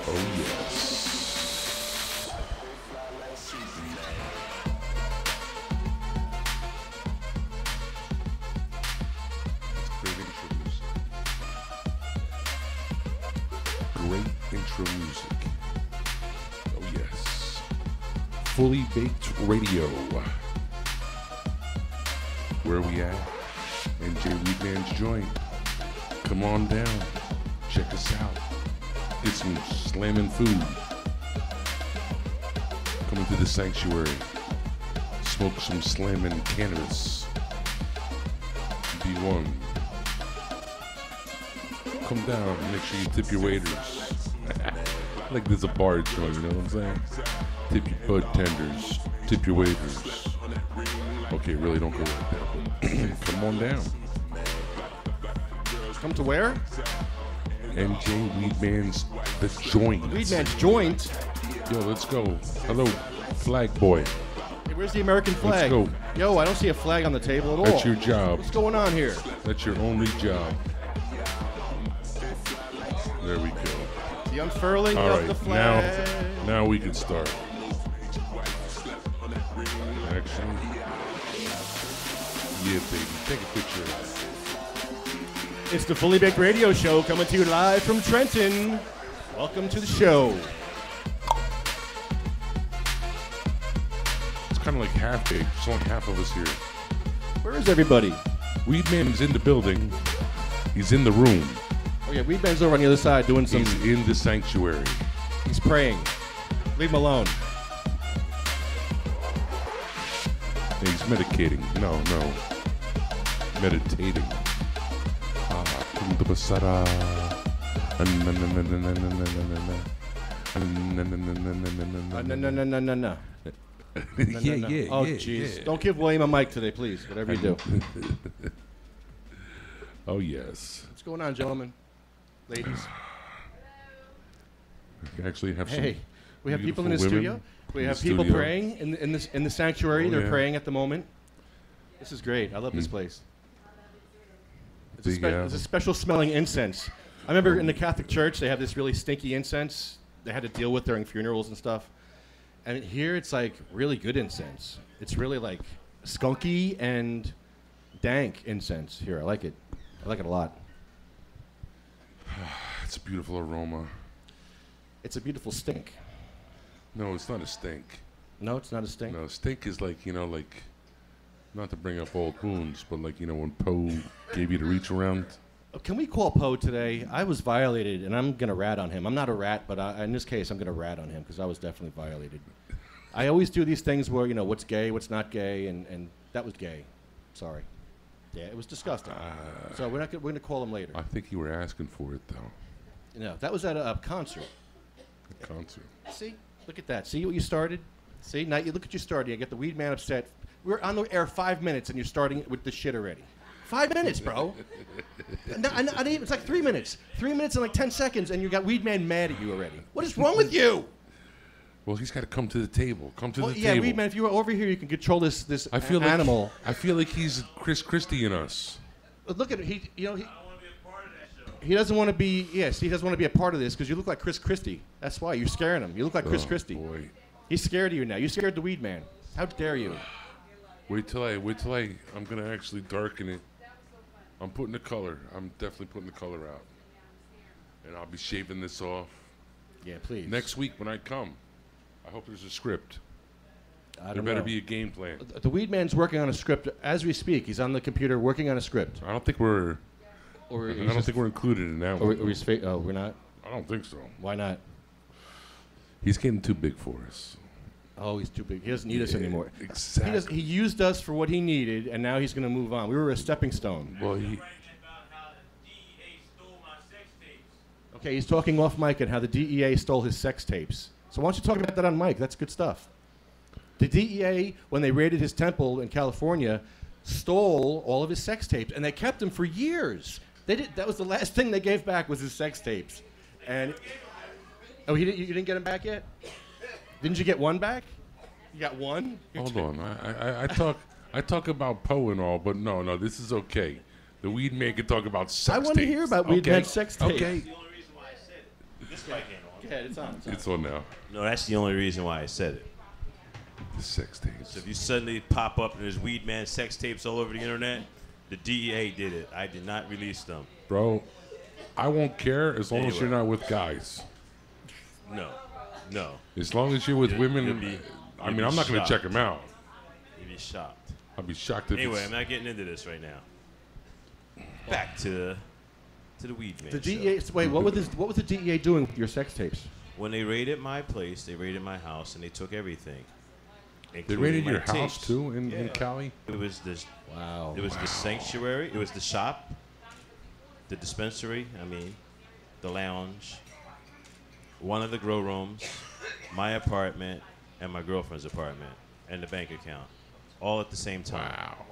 Oh, yes. Great intro music. Oh, yes. Fully Baked Radio. Where we at? NJ Weedman's Joint. Come on down. Check us out. Get some slamming food. Come into the sanctuary. Smoke some slamming cannabis. Be one. Come down. Make sure you tip your waiters. Like there's a bar joint, you know what I'm saying? Tip your bud tenders. Tip your waiters. Okay, really don't go like that. Come on down. Come to where? NJ Weedman's The Joint. Weedman's Joint? Yo, let's go. Hello, flag boy. Hey, where's the American flag? Let's go. Yo, I don't see a flag on the table at all. That's your job. What's going on here? That's your only job. There we go. The unfurling all of right, the flag. Now we can start. Action. Yeah, baby. Take a picture. It's the Fully Baked Radio Show coming to you live from Trenton. Welcome to the show. It's kind of like half baked. There's only half of us here. Where is everybody? Weedman's in the building. He's in the room. Oh yeah, Weedman's over on the other side doing some... He's in the sanctuary. He's praying. Leave him alone. He's medicating. No. Meditating. No. Yeah. Oh, jeez. Don't give William a mic today, please. Whatever you do. Oh, yes. What's going on, gentlemen? Ladies? We actually have some. Hey, we have people in the women studio. We have people praying in the sanctuary. They're praying at the moment. This is great. I love this place. It's a special smelling incense. I remember in the Catholic Church, they have this really stinky incense they had to deal with during funerals and stuff. And here it's like really good incense. It's really like skunky and dank incense here. I like it. I like it a lot. It's a beautiful aroma. It's a beautiful stink. No, it's not a stink. No, it's not a stink? No, stink is like, not to bring up old wounds, but like, when Poe gave you the reach around. Can we call Poe today? I was violated, and I'm going to rat on him. I'm not a rat, but in this case, I'm going to rat on him because I was definitely violated. I always do these things where, what's gay, what's not gay, and that was gay. Sorry. Yeah, it was disgusting. So we're going to call him later. I think you were asking for it, though. No, that was at a concert. A concert. See? Look at that. See what you started? See? Now you look at you starting. You get the weed man upset. We're on the air 5 minutes, and you're starting with this shit already. 5 minutes, bro. It's like 3 minutes. 3 minutes and like 10 seconds, and you got Weed Man mad at you already. What is wrong with you? Well, he's got to come to the table. Come to the table. Yeah, Weed Man, if you were over here, you can control this animal. I feel like he's Chris Christie in us. Look at it. He doesn't want to be. Yes, he doesn't want to be a part of this because you look like Chris Christie. That's why you're scaring him. You look like Chris Christie. Boy. He's scared of you now. You scared the Weed Man. How dare you? Wait till I'm gonna actually darken it. I'm putting the color. I'm definitely putting the color out. And I'll be shaving this off. Yeah, please. Next week when I come, I hope there's a script. There better be a game plan. The Weed Man's working on a script as we speak. He's on the computer working on a script. I don't think we're included in that one. We're not? I don't think so. Why not? He's getting too big for us. Oh, he's too big. He doesn't need us anymore. Exactly. He used us for what he needed, and now he's going to move on. We were a stepping stone. Well, Okay, he's talking off mic and how the DEA stole his sex tapes. So why don't you talk about that on mic? That's good stuff. The DEA, when they raided his temple in California, stole all of his sex tapes, and they kept them for years. That was the last thing they gave back was his sex tapes. And you didn't get them back yet? Didn't you get one back? You got one? Hold on. I talk about Poe and all, but no, this is okay. The Weed Man can talk about sex tapes. I want to hear about Weed Man's sex tapes. Okay. That's the only reason why I said it. This guy can't. ahead. It's on. It's on now. No, that's the only reason why I said it. The sex tapes. So if you suddenly pop up and there's Weed Man sex tapes all over the internet, the DEA did it. I did not release them. Bro, I won't care as long as you're not with guys. No. As long as you're with women, I'm not going to check them out. You'd be shocked. I'd be shocked if Anyway, I'm not getting into this right now. Back to the Weed Man. The DEA. Wait, what was the DEA doing with your sex tapes? When they raided my place, they raided my house, and they took everything. They raided your tapes. house too in Cali? It was this. Wow. It was the sanctuary. It was the shop, the dispensary. The lounge, one of the grow rooms, my apartment, and my girlfriend's apartment, and the bank account, all at the same time. Wow.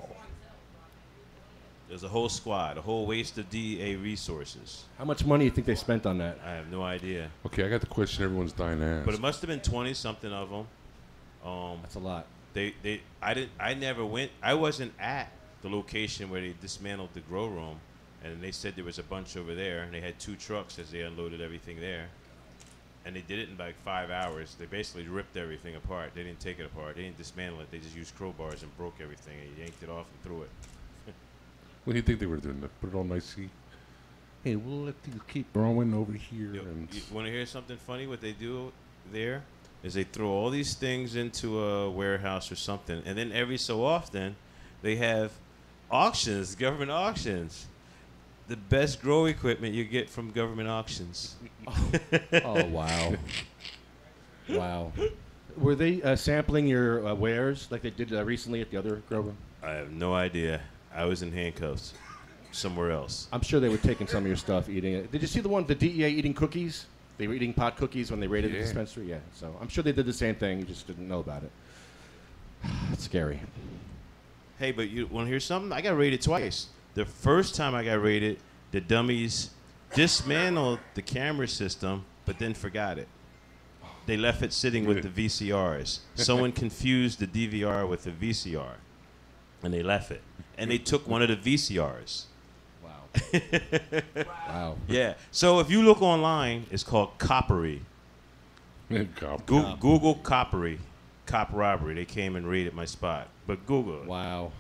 There's a whole squad, a whole waste of DEA resources. How much money do you think they spent on that? I have no idea. Okay, I got the question everyone's dying to ask. But it must have been 20-something of them. That's a lot. I never went. I wasn't at the location where they dismantled the grow room, and they said there was a bunch over there, and they had 2 trucks as they unloaded everything there. And they did it in like 5 hours. They basically ripped everything apart. They didn't take it apart. They didn't dismantle it. They just used crowbars and broke everything and yanked it off and threw it. What do you think they were doing? Put it all nicely. Hey, we'll let you keep growing over here. You want to hear something funny? What they do there is they throw all these things into a warehouse or something, and then every so often they have auctions, government auctions. The best grow equipment you get from government auctions. Oh, wow. Wow. Were they sampling your wares like they did recently at the other grow room? I have no idea. I was in handcuffs somewhere else. I'm sure they were taking some of your stuff, eating it. Did you see the DEA eating cookies? They were eating pot cookies when they raided the dispensary? Yeah, so I'm sure they did the same thing. You just didn't know about it. It's scary. Hey, but you want to hear something? I got raided twice. The first time I got raided, the dummies dismantled the camera system, but then forgot it. They left it sitting with the VCRs. Someone confused the DVR with the VCR, and they left it. And they took one of the VCRs. Wow. Wow. Yeah. So if you look online, it's called Coppery. Google Coppery. Cop robbery. They came and raided my spot. But Google it. Wow.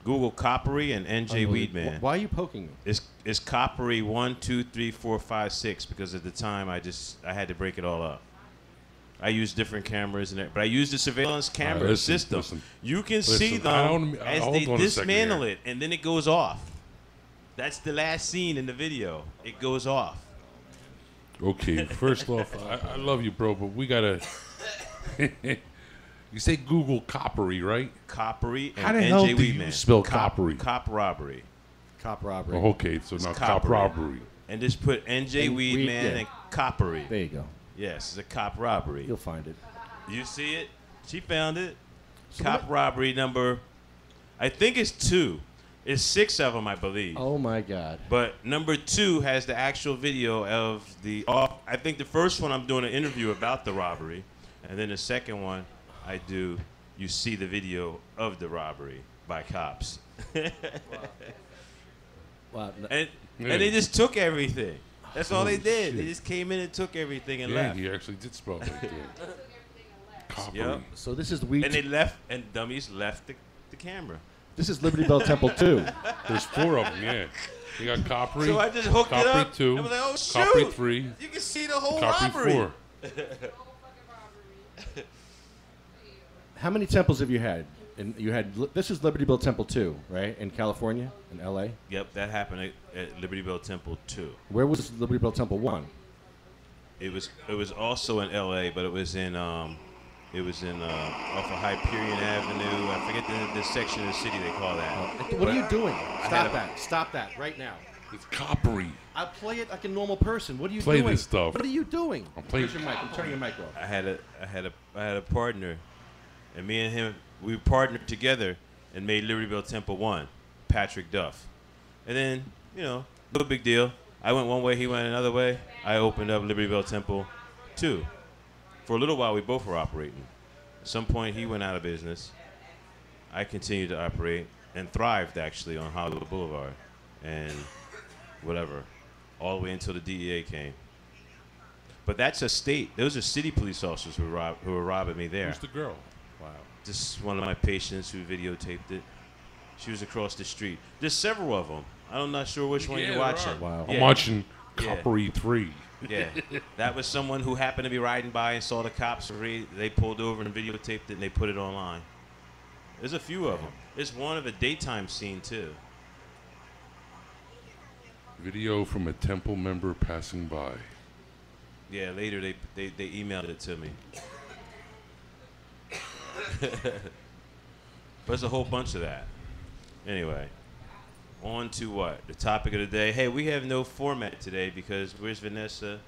Google Coppery and NJ Weedman. Why are you poking me? It's Coppery 1, 2, 3, 4, 5, 6 because at the time I had to break it all up. I used different cameras but I used the surveillance camera system. You can see them as they dismantle it, and then it goes off. That's the last scene in the video. It goes off. Okay, first off, I love you, bro, but we gotta. You say Google Coppery, right? Coppery and How the NJ hell do Weedman. you spell Coppery? Cop robbery. Cop robbery. Oh, okay, so now cop robbery. And just put NJ Weedman and Coppery. There you go. Yes, it's a cop robbery. You'll find it. You see it? She found it. So cop robbery number, I think it's 2. It's 6 of them, I believe. Oh, my God. But number 2 has the actual video of the... I think the first one I'm doing an interview about the robbery. And then the second one you see the video of the robbery by cops. Wow. And they just took everything. That's all they did. Shit. They just came in and took everything and left. Yeah, he actually did spell it like that. Yep. So this is weed. And they left, and dummies left the camera. This is Liberty Bell Temple 2. There's 4 of them, yeah. You got Coppery. So I just hooked it up. 2. I was like, oh, shoot. Coppery 3. You can see the whole Coppery robbery. 4. How many temples have you had? And this is Liberty Bell Temple 2, right? In California, in L.A. Yep, that happened at Liberty Bell Temple 2. Where was Liberty Bell Temple 1? It was also in L.A., but it was in off of Hyperion Avenue. I forget the section of the city they call that. What are you doing? Stop that right now. It's Coppery. I'll play it like a normal person. What are you doing? Play this stuff. What are you doing? I'm playing. Where's your mic? I'm turning your mic off. I had a partner, and me and him, we partnered together and made Liberty Bell Temple 1, Patrick Duff. And then, no big deal. I went one way, he went another way. I opened up Liberty Bell Temple 2. For a little while, we both were operating. At some point, he went out of business. I continued to operate and thrived, actually, on Hollywood Boulevard and whatever, all the way until the DEA came. But that's a state. Those are city police officers who were robbing me there. Who's the girl? Wow. Just one of my patients who videotaped it. She was across the street. There's several of them. I'm not sure which one you're watching. Wow. I'm watching Coppery 3. Yeah. That was someone who happened to be riding by and saw the cops. They pulled over and videotaped it, and they put it online. There's a few of them. There's one of a daytime scene, too. Video from a temple member passing by. Yeah, later they emailed it to me. But there's a whole bunch of that. Anyway, on to what? The topic of the day. Hey, we have no format today because where's Vanessa?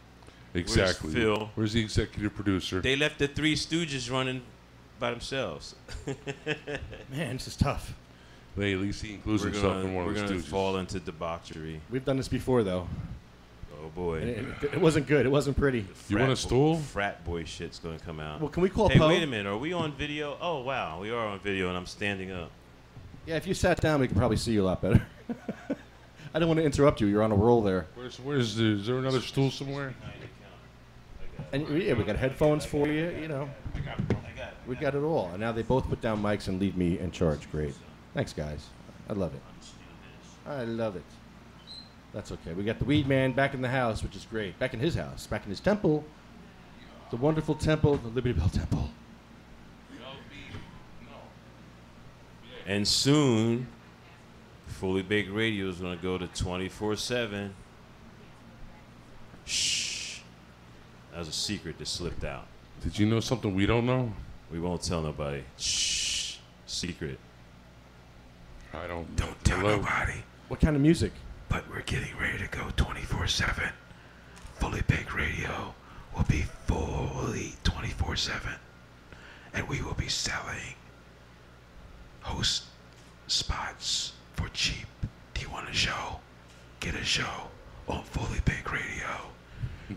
Exactly. Where's Phil? Where's the executive producer? They left the Three Stooges running by themselves. Man, this is tough. Hey, at least he includes himself in one of the We're Stooges. going to fall into debauchery. We've done this before, though. Oh, boy. And it wasn't good. It wasn't pretty. You want a stool? Frat boy shit's going to come out. Well, can we call Hey, Poe? wait a minute. Are we on video? Oh, wow. We are on video, and I'm standing up. Yeah, if you sat down, we could probably see you a lot better. I don't want to interrupt you. You're on a roll there. Is there another stool somewhere? And yeah, we got headphones for you. You know, we got it all. And now they both put down mics and leave me in charge. Great. Thanks, guys. I love it. I love it. That's okay. We got the Weed Man back in the house, which is great. Back in his house. Back in his temple. The wonderful temple, the Liberty Bell Temple. And soon, Fully Baked Radio is going to go to 24/7. Shh. That was a secret that slipped out. Did you know something we don't know? We won't tell nobody. Shh. Secret. I don't. Don't tell nobody. What kind of music? But we're getting ready to go 24/7. Fully Baked Radio will be fully 24/7. And we will be selling host spots for cheap. Do you want a show? Get a show on Fully Baked Radio.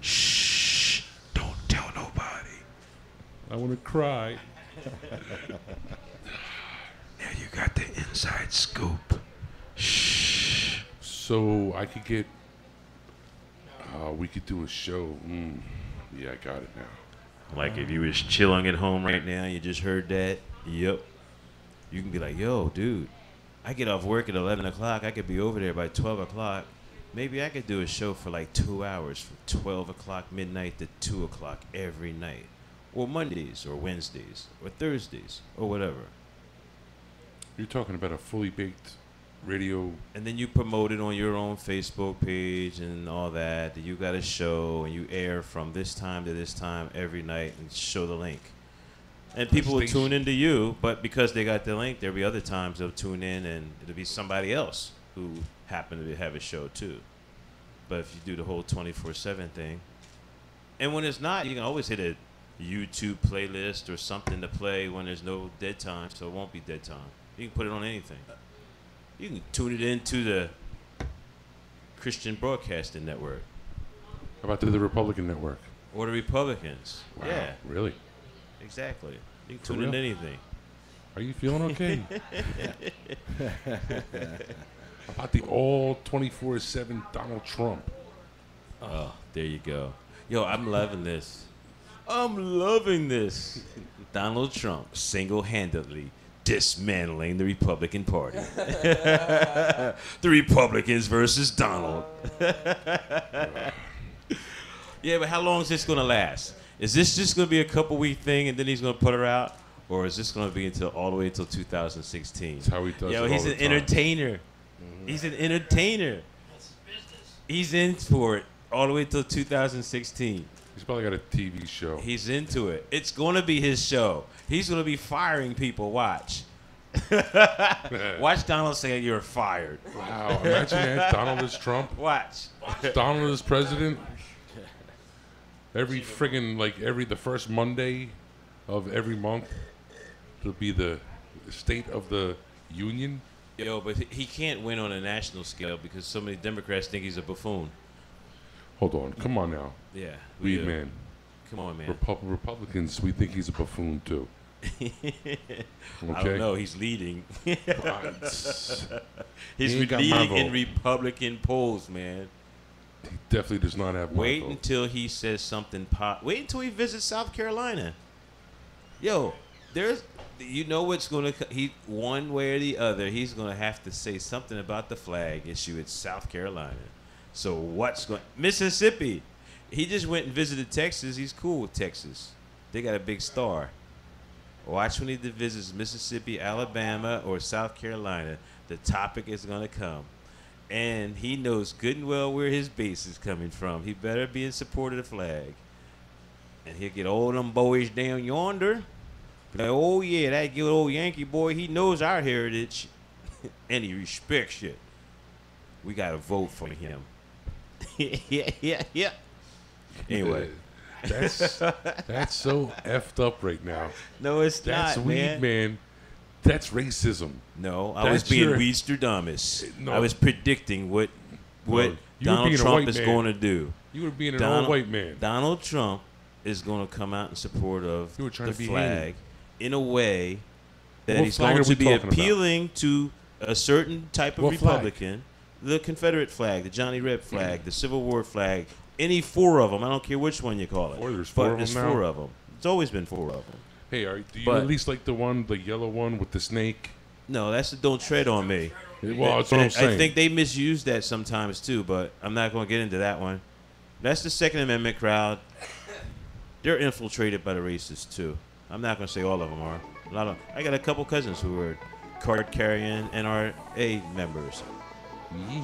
Shh. Don't tell nobody. I want to cry. Now you got the inside scoop. Shh. So I could get. We could do a show. Yeah, I got it now. Like if you was chilling at home right now, you just heard that. Yep. You can be like, yo, dude, I get off work at 11 o'clock. I could be over there by 12 o'clock. Maybe I could do a show for like 2 hours from 12 o'clock midnight to 2 o'clock every night. Or Mondays or Wednesdays or Thursdays or whatever. You're talking about a fully baked radio. And then you promote it on your own Facebook page and all that. You got a show and you air from this time to this time every night and show the link. And people will tune into you, but because they got the link, there'll be other times they'll tune in and it'll be somebody else who happen to have a show too. But if you do the whole 24/7 thing, and when it's not, you can always hit a YouTube playlist or something to play when there's no dead time, so it won't be dead time. You can put it on anything. You can tune it into the Christian Broadcasting Network. How about the Republican Network? Or the Republicans. Wow, Yeah, really? exactly. You can For tune real? in anything. Are you feeling okay? How about the all 24/7 Donald Trump? Oh, there you go. Yo, I'm loving this. I'm loving this. Donald Trump single-handedly dismantling the Republican Party. The Republicans versus Donald. Yeah, but how long is this going to last? Is this just going to be a couple-week thing and then he's going to put her out? Or is this going to be all the way until 2016? That's how he does Yo, it he's all an the time. entertainer. He's an entertainer. That's his business. He's in for it all the way till 2016. He's probably got a TV show. He's into it. It's going to be his show. He's going to be firing people. Watch. Watch Donald say you're fired. Wow, imagine that. Donald is Trump. Watch. Donald is president. Every friggin' the first Monday of every month, it'll be the State of the Union. Yo, but he can't win on a national scale because so many Democrats think he's a buffoon. Hold on, come on now, Yeah. Weed do. Man. Come on, man. Republicans, we think he's a buffoon too. I don't know. He's leading. He's He ain't got my leading in vote. Republican polls, man. He definitely does not have. Wait until he says something. Wait until he visits South Carolina. Yo, you know what's gonna. He one way or the other, he's gonna have to say something about the flag issue at South Carolina. So what's going? Mississippi. He just went and visited Texas. He's cool with Texas. They got a big star. Watch when he visits Mississippi, Alabama, or South Carolina. The topic is going to come. And he knows good and well where his base is coming from. He better be in support of the flag. And he'll get all them boys down yonder. Like, oh, yeah, that good old Yankee boy, he knows our heritage. And he respects it. We got to vote for him. yeah. Anyway. That's so effed up right now. No, it's that's not, weed, man. That's racism. No, I was being Weedstradamus. No. I was predicting what Donald Trump is going to do. You were being an old white man. Donald Trump is going to come out in support of the flag in a way that he's going to be appealing to a certain type of Republican. The Confederate flag, the Johnny Reb flag, the Civil War flag, any four of them. I don't care which one you call it. There's four of them now? Four of them. It's always been four of them. Hey, do you at least like the yellow one with the snake? No, that's the Don't Tread on Me. Well, that's what I'm saying. I think they misuse that sometimes too, but I'm not going to get into that one. That's the Second Amendment crowd. They're infiltrated by the racists too. I'm not going to say all of them are. I got a couple cousins who are card-carrying NRA members.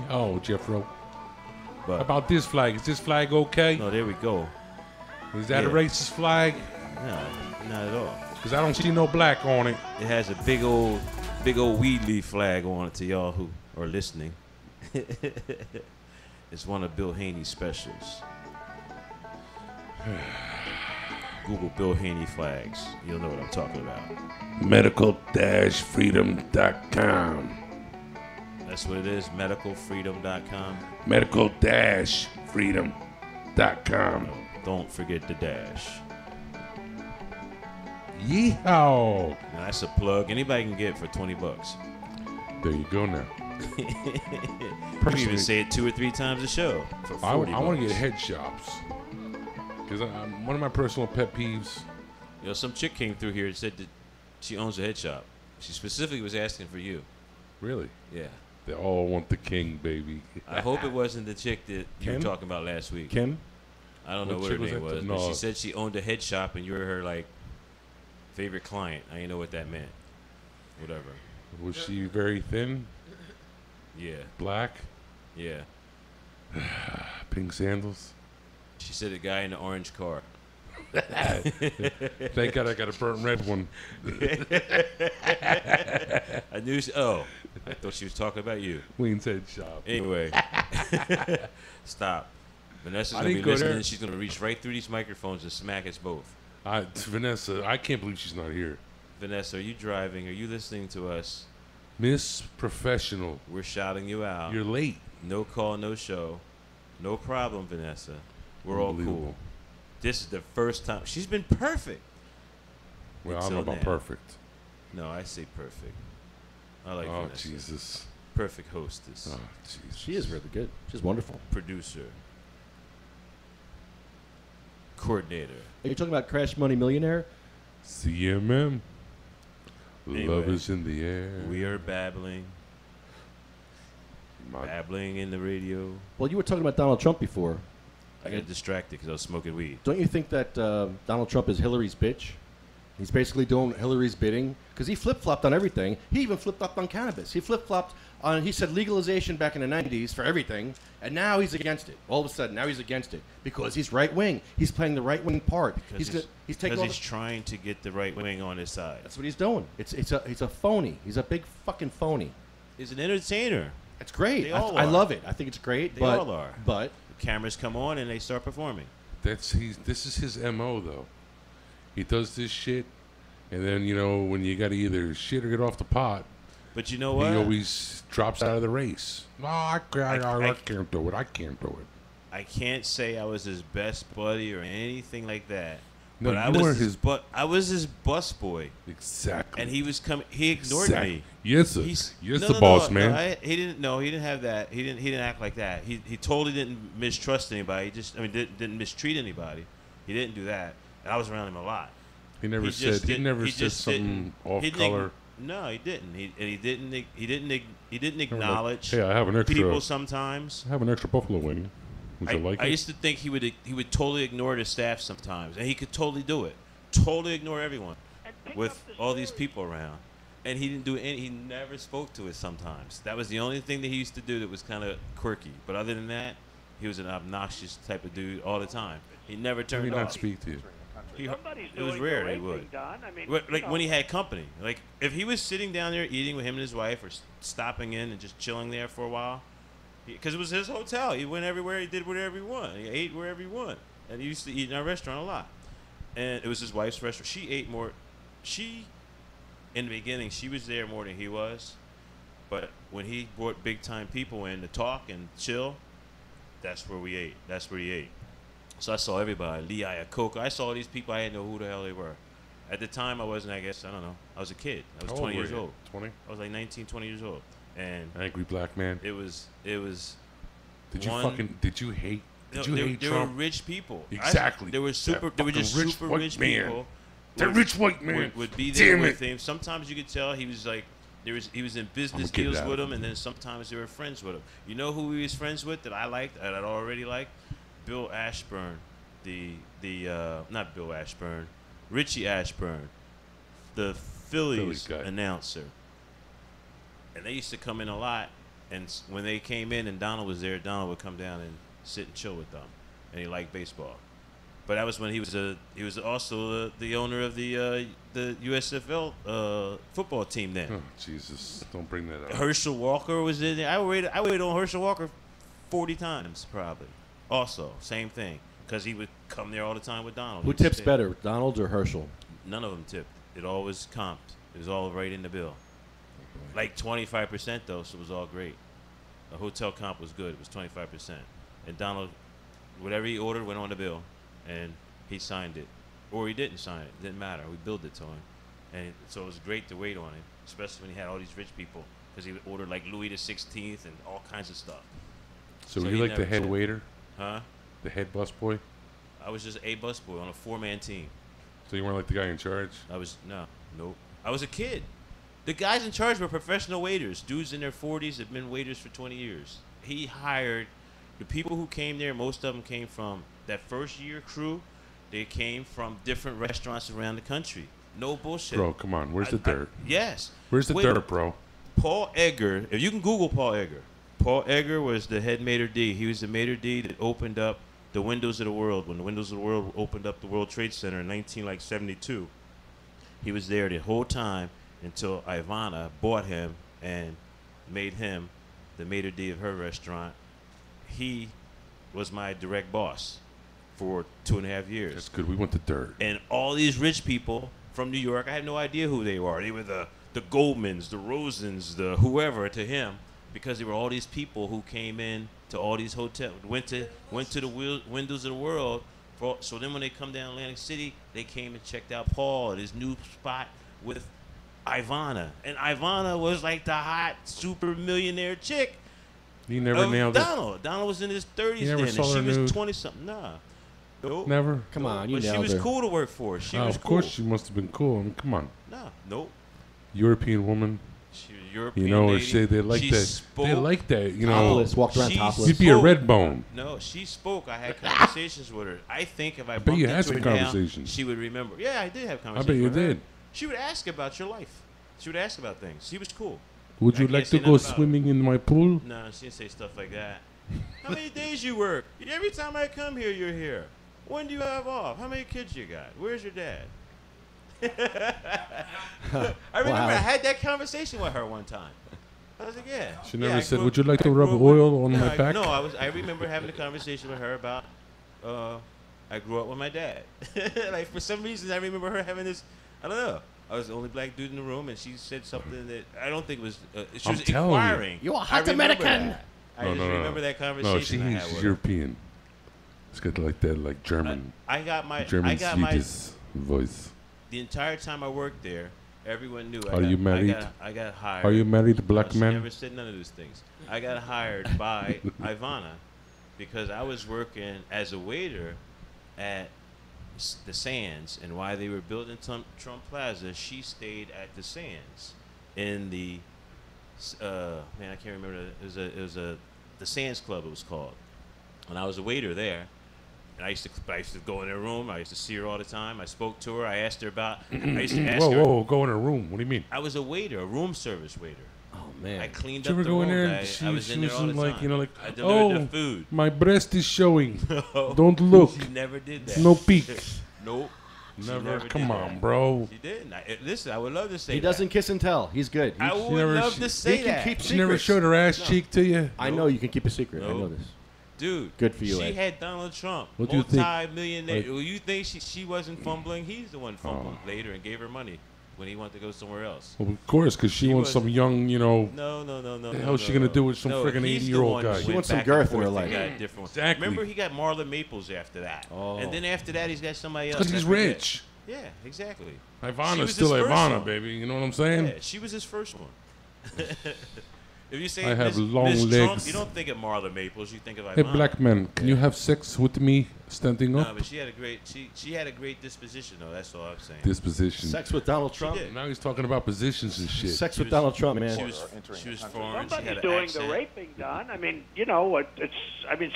Oh, Jeffro. But about this flag? Is this flag okay? No, there we go. Is that a racist flag? No, not at all. Because I don't see no black on it. It has a big old weed leaf flag on it to y'all who are listening. It's one of Bill Haney's specials. Google Bill Haney flags. You'll know what I'm talking about. Medical-freedom.com. That's what it is, medicalfreedom.com. Medical-freedom.com. Don't forget the dash. Yeehaw! Now that's a plug anybody can get for $20. There you go now. You can even say it 2 or 3 times a show for $40. I want to get head shops. Because one of my personal pet peeves. You know, some chick came through here and said that she owns a head shop. She specifically was asking for you. Really? Yeah. They all want the king, baby. I hope it wasn't the chick that you were talking about last week. Kim? I don't know what her name was, but she said she owned a head shop and you were her, favorite client. I didn't know what that meant. Whatever. Was she very thin? Yeah. Black? Yeah. Pink sandals? She said a guy in an orange car. Thank God I got a burnt red one. I thought she was talking about you. Wayne's head shop. Anyway. Stop. Vanessa's going to be listening and she's going to reach right through these microphones and smack us both. Vanessa, I can't believe she's not here. Vanessa, are you driving? Are you listening to us? Miss Professional. We're shouting you out. You're late. No call, no show. No problem, Vanessa. We're all cool. This is the first time. She's been perfect. Well, I don't know about perfect. No, I say perfect. I like Vanessa. Oh, Jesus. Perfect hostess. Oh, Jesus. She is really good. She's wonderful. Producer. Coordinator. Are you talking about Crash Money Millionaire? CMM. Anyway, love is in the air. We are babbling. Babbling in the radio. Well, you were talking about Donald Trump before. I got distracted because I was smoking weed. Don't you think that Donald Trump is Hillary's bitch? He's basically doing Hillary's bidding because he flip-flopped on everything. He even flip-flopped on cannabis. He flip-flopped on, he said legalization back in the 90s for everything, and now he's against it. All of a sudden, now he's against it because he's right-wing. He's playing the right-wing part. He's taking because he's trying to get the right wing on his side. That's what he's doing. He's a phony. He's a big fucking phony. He's an entertainer. It's great. They all I love it. I think it's great. They all are. But the cameras come on and they start performing. This is his MO though. He does this shit, and then when you got to either shit or get off the pot. But you know what? He always drops out of the race. No, I can't do it. I can't do it. I can't say I was his best buddy or anything like that, No, but I was his bus boy. Exactly. And he was coming. He ignored me. Yes, sir. Yes, the boss, man. He didn't. No, he didn't have that. He didn't act like that. He totally didn't mistrust anybody. He just, didn't mistreat anybody. He didn't do that. And I was around him a lot. He never said something off color. No, he didn't. He didn't acknowledge hey, I have an extra, people sometimes. I have an extra buffalo wing. I used to think he would totally ignore his staff sometimes, and he could totally do it. Totally ignore everyone with all these people around. And he didn't do any. He never spoke to us sometimes. That was the only thing that he used to do that was kind of quirky. But other than that, he was an obnoxious type of dude all the time. He never turned off. He did not speak to you. It was rare that he would. Like when he had company. Like if he was sitting down there eating with him and his wife, or stopping in and just chilling there for a while, because it was his hotel. He went everywhere. He did whatever he wanted. He ate wherever he wanted. And he used to eat in our restaurant a lot. And it was his wife's restaurant. She ate more. In the beginning, she was there more than he was. But when he brought big-time people in to talk and chill, that's where we ate. That's where he ate. So I saw everybody. Lee Iacocca. I saw all these people. I didn't know who the hell they were. At the time, I wasn't, I guess, I don't know. I was a kid. I was 20 years old. 20? I was like 19, 20 years old. And angry black man. It was. Did you hate Trump? There were rich people. Exactly. There were just super rich people. That rich white man would be there with him. Sometimes you could tell he was like, he was in business deals with him, and then sometimes they were friends with him. You know who he was friends with that I liked, that I'd already liked? Bill Ashburn, not Bill Ashburn, Richie Ashburn, the Phillies announcer. And they used to come in a lot, and when they came in and Donald was there, Donald would come down and sit and chill with them, and he liked baseball. But that was when he was also the owner of the USFL football team then. Oh, Jesus, don't bring that up. Herschel Walker was in there. I waited on Herschel Walker 40 times probably. Also, same thing, because he would come there all the time with Donald. Who tips better, Donald or Herschel? None of them tipped. It all was comped. It was all right in the bill. Like 25% though, so it was all great. The hotel comp was good. It was 25%. And Donald, whatever he ordered went on the bill, and he signed it. Or he didn't sign it. Didn't matter. We billed it to him. And so it was great to wait on him, especially when he had all these rich people, because he would order like Louis the 16th and all kinds of stuff. So were you like the head waiter? Huh? The head busboy? I was just a busboy on a 4-man team. So you weren't like the guy in charge? Nope. I was a kid. The guys in charge were professional waiters. Dudes in their 40s have been waiters for 20 years. He hired the people who came there. Most of them came from that first year crew. They came from different restaurants around the country. No bullshit. Bro, come on. Where's the dirt? Yes. Where's the dirt, bro? Paul Egger. If you can Google Paul Egger. Paul Egger was the head maitre d'. He was the maitre d' that opened up the Windows of the World. When the Windows of the World opened up the World Trade Center in 1972, he was there the whole time until Ivana bought him and made him the maitre d' of her restaurant. He was my direct boss for 2.5 years. That's good. We want the dirt. And all these rich people from New York, I had no idea who they were. They were the Goldmans, the Rosens, the whoever to him, because there were all these people who came in to all these hotels, went to the Windows of the World. So then when they come down Atlantic City, they came and checked out Paul at his new spot with Ivana. And Ivana was like the hot super millionaire chick. You never nailed Donald. it. Donald was in his 30s then, and she was 20-something. Nah. Nope. Never? Come on, you But nailed her. she was cool to work for. She was of course she must have been cool. I mean, come on. Nah, nope. European woman. She was European You know, lady. they like She that. spoke. They like that, you know. Topless, walked around topless. You'd be a red bone. No, she spoke. I had conversations with her. I think if I bet bumped you had into some her now, conversations. she would remember. Yeah, I did have I conversations bet you with her. did. She would ask about your life. She would ask about things. She was cool. Would you I like can't to say go nothing about swimming in my pool? No, she didn't say stuff like that. How many days you work? Every time I come here, you're here. When do you have off? How many kids you got? Where's your dad? I remember I had that conversation with her one time. I was like, yeah. She never said, would you like to rub oil on my back? No, I remember having a conversation with her about I grew up with my dad. Like, for some reason, I remember her having this, I don't know. I was the only black dude in the room, and she said something that I don't think was, she was inquiring. You're a hot American. I just remember that conversation No, I had with she's her. European. It's got like that, like German. I got my Swedish voice. The entire time I worked there, everyone knew. Are you married? I got hired. Are you married, black man? She never said none of those things. I got hired by Ivana because I was working as a waiter at the Sands, and while they were building Trump Plaza, she stayed at the Sands in the I can't remember. It was the Sands Club. It was called, and I was a waiter there. And I used to go in her room. I used to see her all the time. I spoke to her. I asked her about. I used to ask her. Whoa! Go in her room. What do you mean? I was a waiter, a room service waiter. Oh man! I cleaned Did up you the ever go in room. there? I was in there all the like, time. you know, like, I delivered the food. My breast is showing. No. Don't look. She never did that. No peek. Nope. Never. Come on, bro. She didn't. Listen, I would love to say he doesn't kiss and tell. He's good. I would love to say that. She never showed her ass cheek to you. I know you can keep a secret. Nope. I know this. Dude, good for you. She Ed. had Donald Trump, what do you think? multi-millionaire. Like, well, you think she wasn't fumbling? He's the one fumbling later and gave her money when he wanted to go somewhere else. Well, of course, because she wants some young, you know. No. What the hell is she gonna do with some freaking 80-year-old guy? She wants some girth in her life. Exactly. Remember, he got Marla Maples after that, and then after that, he's got somebody else. Because he's rich. Yeah, exactly. Ivana's still Ivana, baby. You know what I'm saying? Yeah, she was his first one. If you say I have long Ms. legs. Trump, you don't think of Marla Maples. You think of Ivana. Hey, black man, can you have sex with me standing up? No, but she had a great disposition, though. That's all I'm saying. Disposition. Sex with Donald Trump. Now he's talking about positions and shit. Sex with Donald Trump, man. She was foreign. Somebody's doing the raping, Don. I mean, you know,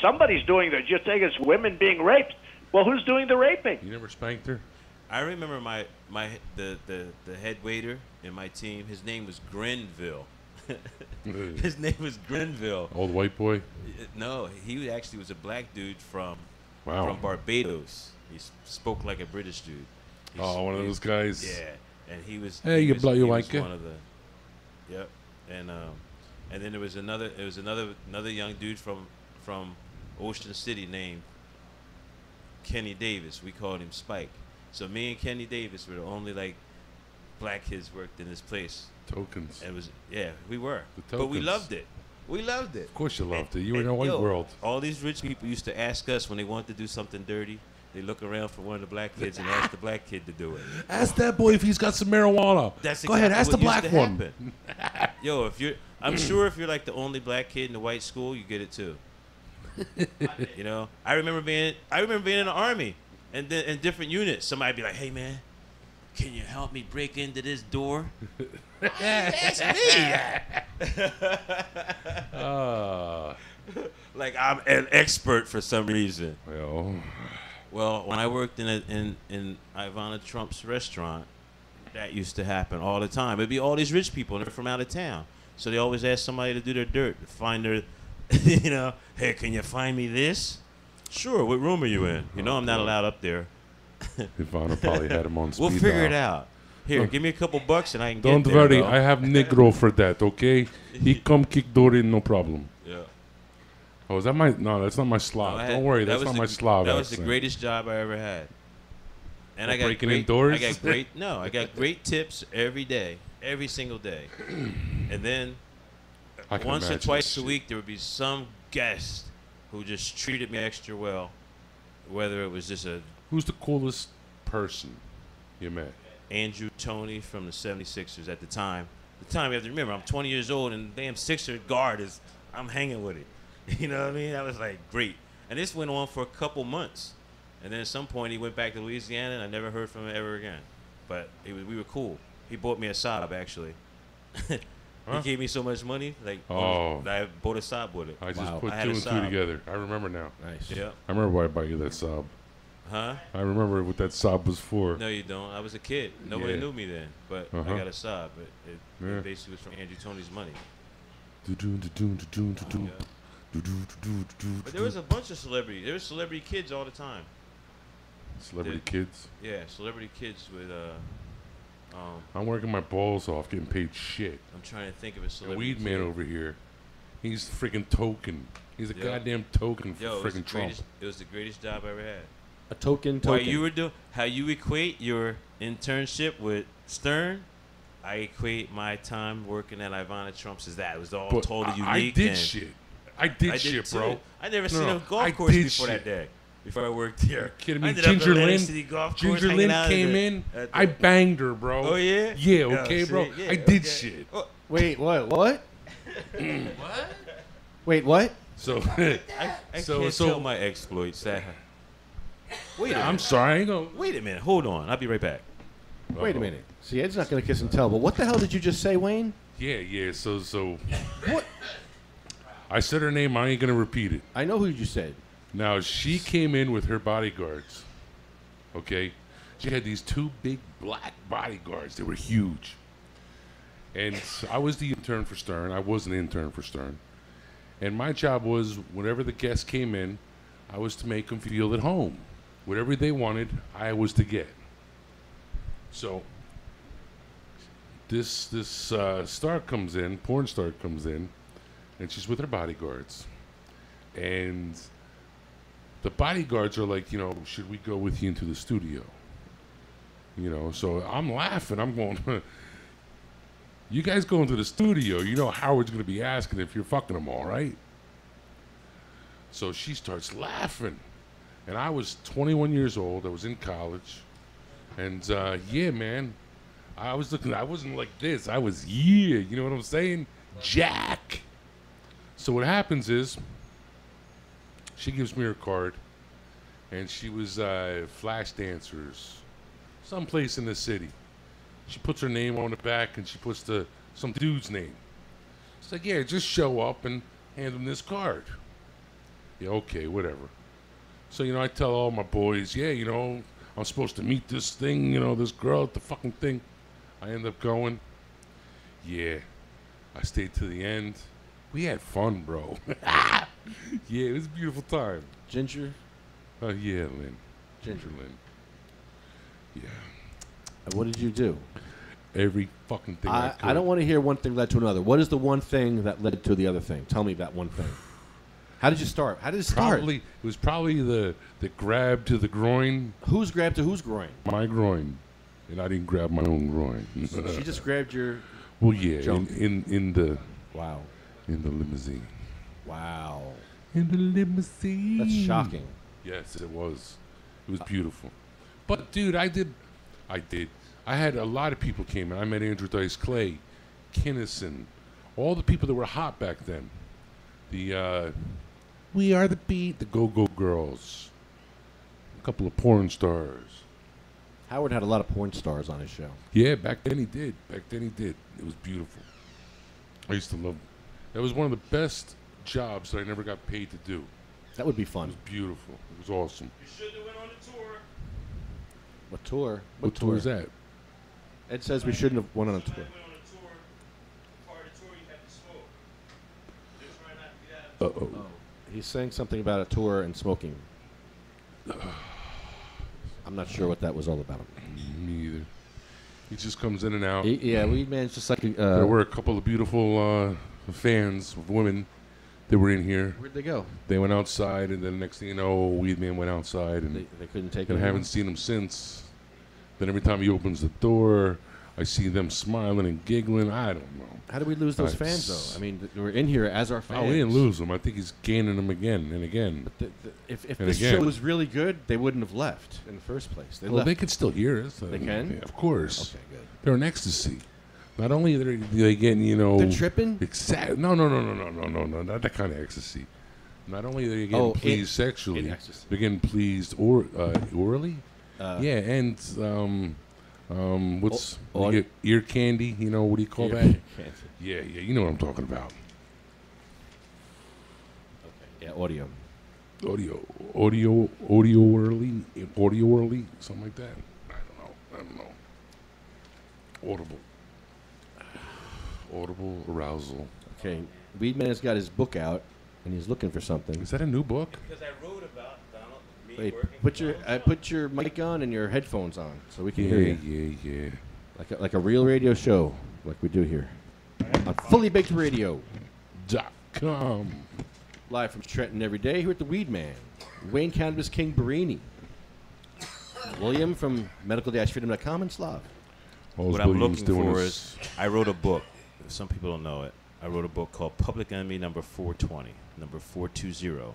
somebody's doing the. You think it's women being raped? Well, who's doing the raping? You never spanked her? I remember the head waiter in my team. His name was Grenville. His name was Grenville. Old white boy? No, he actually was a black dude from Barbados. He spoke like a British dude. One of those guys. Yeah, and he was. Hey, he you was, blow your he white was guy. one of the. Yep, and then there was another. It was another young dude from Ocean City named Kenny Davis. We called him Spike. So me and Kenny Davis were the only like black kids worked in this place. Tokens. It was we were. The But we loved it. We loved it. Of course you loved it. You were in a white world. All these rich people used to ask us when they wanted to do something dirty. They look around for one of the black kids and ask the black kid to do it. Ask that boy if he's got some marijuana. Go ahead, ask the black one. Yo, I'm sure if you're like the only black kid in the white school, you get it too. You know, I remember being in the army, and then in different units, somebody'd be like, "Hey man, can you help me break into this door?" That's me. Like I'm an expert for some reason. Well, when I worked in Ivana Trump's restaurant, that used to happen all the time. It'd be all these rich people, and they're from out of town, so they always ask somebody to do their dirt, to find their, you know, hey, can you find me this? Sure. What room are you in? You know, I'm not allowed up there. Ivana probably had him on speed We'll figure dial. it out. Here, give me a couple bucks and I can Don't get there. worry, Bro. I have Negro for that, okay? He come kick door in, no problem. Yeah. Oh, is that my... No, that's not my Slav. No, Don't worry, that's not my Slav That was the accent. greatest job I ever had. And I got breaking great, in doors? I got great tips every day, every single day. And then once or twice a week, there would be some guest who just treated me extra well, whether it was just a... Who's the coolest person you met? Andrew Toney from the 76ers at the time. You have to remember, I'm 20 years old, and the damn Sixer guard is... I'm hanging with it. You know what I mean? That was, like, great. And this went on for a couple months. And then at some point, he went back to Louisiana, and I never heard from him ever again. But we were cool. He bought me a Saab, actually. He gave me so much money, like, I bought a Saab with it. I just put two and two together. I remember now. Nice. Yeah. I remember why I bought you that Saab. Huh? I remember what that Saab was for. No, you don't. I was a kid. Nobody knew me then. But I got a Saab. But it basically was from Andrew Toney's money. But there was a bunch of celebrities. There was celebrity kids all the time. Celebrity kids? Yeah, celebrity kids with I'm working my balls off, getting paid shit. I'm trying to think of a The celebrity. weed man over here, he's freaking token. He's a goddamn token for freaking Trump. It was the greatest job I ever had. A token. While you were doing, how you equate your internship with Stern, I equate my time working at Ivana Trump's as that. It was all totally unique. I did shit. I did shit, bro. I never seen a golf course before that day. before I worked here. Kidding me? I ended up at Ginger Atlantic Lynn. City Golf Course, Ginger hanging Lynn out came in. I banged her, bro. Oh yeah. Yeah. Okay, Oh, bro. shit, yeah, I did okay. shit. Oh, Wait, what? What? Wait, what? So, I So- can't so- tell my exploits. Wait a minute. I'm sorry. I ain't gonna. Wait a minute. Hold on. I'll be right back. Wait a minute. See, Ed's not going to kiss and tell, but what the hell did you just say, Wayne? Yeah. So What? I said her name. I ain't gonna repeat it. I know who you said. Now she came in with her bodyguards. Okay, she had these 2 big black bodyguards. They were huge. And I was the intern for Stern. I was an intern for Stern. And my job was, whenever the guests came in, I was to make them feel at home. Whatever they wanted, I was to get. So this star comes in, porn star comes in, and she's with her bodyguards. And the bodyguards are like, should we go with you into the studio? So I'm laughing. I'm going, you guys go into the studio. Howard's going to be asking if you're fucking them all, right? So she starts laughing. And I was 21 years old. I was in college. And, yeah, man, I wasn't like this. I was, you know what I'm saying? Jack. So what happens is, she gives me her card, and she was Flash Dancers, someplace in the city. She puts her name on the back, and she puts some dude's name. It's like, yeah, just show up and hand them this card. Yeah, okay, whatever. So, I tell all my boys, yeah, I'm supposed to meet this thing, this girl at the fucking thing. I end up going. Yeah, I stayed to the end. We had fun, bro. Yeah, it was a beautiful time. Ginger? Yeah, Lynn. Ginger Lynn. Yeah. And what did you do? Every fucking thing I could. I don't want to hear one thing led to another. What is the one thing that led to the other thing? Tell me that one thing. How did you start? How did it start? It was probably the grab to the groin. Whose grab to whose groin? My groin. And I didn't grab my own groin. She just grabbed your... Well, yeah, jump. in the... Wow. In the limousine. Wow. In the limousine. That's shocking. Yes, it was. It was beautiful. But, dude, I had a lot of people came in. I met Andrew Dice Clay, Kinnison, all the people that were hot back then. The, We Are the Beat, the Go-Go Girls, a couple of porn stars. Howard had a lot of porn stars on his show. Yeah, back then he did. It was beautiful. I used to love it. That was one of the best jobs that I never got paid to do. That would be It fun. was beautiful. It was awesome. You should have went on the tour. What tour? What tour is that? Ed says we shouldn't have went on a tour. Went on a tour. Part of the tour you had to smoke. Just try not to get out of Uh-oh. He's saying something about a tour and smoking. I'm not sure what that was all about. Me either. He just comes in and out. Yeah, Weed Man's just like... There were a couple of beautiful fans of women that were in here. Where'd they go? They went outside, and then next thing you know, Weed Man went outside, and They couldn't take it I haven't seen him since. Then every time he opens the door, I see them smiling and giggling. I don't know. How did we lose those fans, though? I mean, they were in here as our fans. Oh, we didn't lose them. I think he's gaining them again and again. If And this again. show was really good, they wouldn't have left in the first place. They Well, left. they can still hear us. They can? Yeah, of course. Okay, good. They're in ecstasy. Not only are they getting, They're tripping? No, not that kind of ecstasy. Not only are they getting pleased sexually, in ecstasy. they're getting pleased orally. Yeah, and what's you get ear candy? What do you call that? Yeah, you know what I'm talking about. Okay. Yeah, audio. Audio orally, something like that. I don't know. Audible arousal. Okay, Weedman has got his book out, and he's looking for something. Is that a new book? Because I wrote about Donald, me Wait, working put your mic on and your headphones on so we can hear you. Yeah. Like a real radio show, like we do here on Fully Baked Radio. .com. Live from Trenton every day here at the Weed Man. Wayne Cannabis King Barini. William from medical-freedom.com and Slav. What I'm looking for is, I wrote a book. Some people don't know it. I wrote a book called Public Enemy number 420, number 420.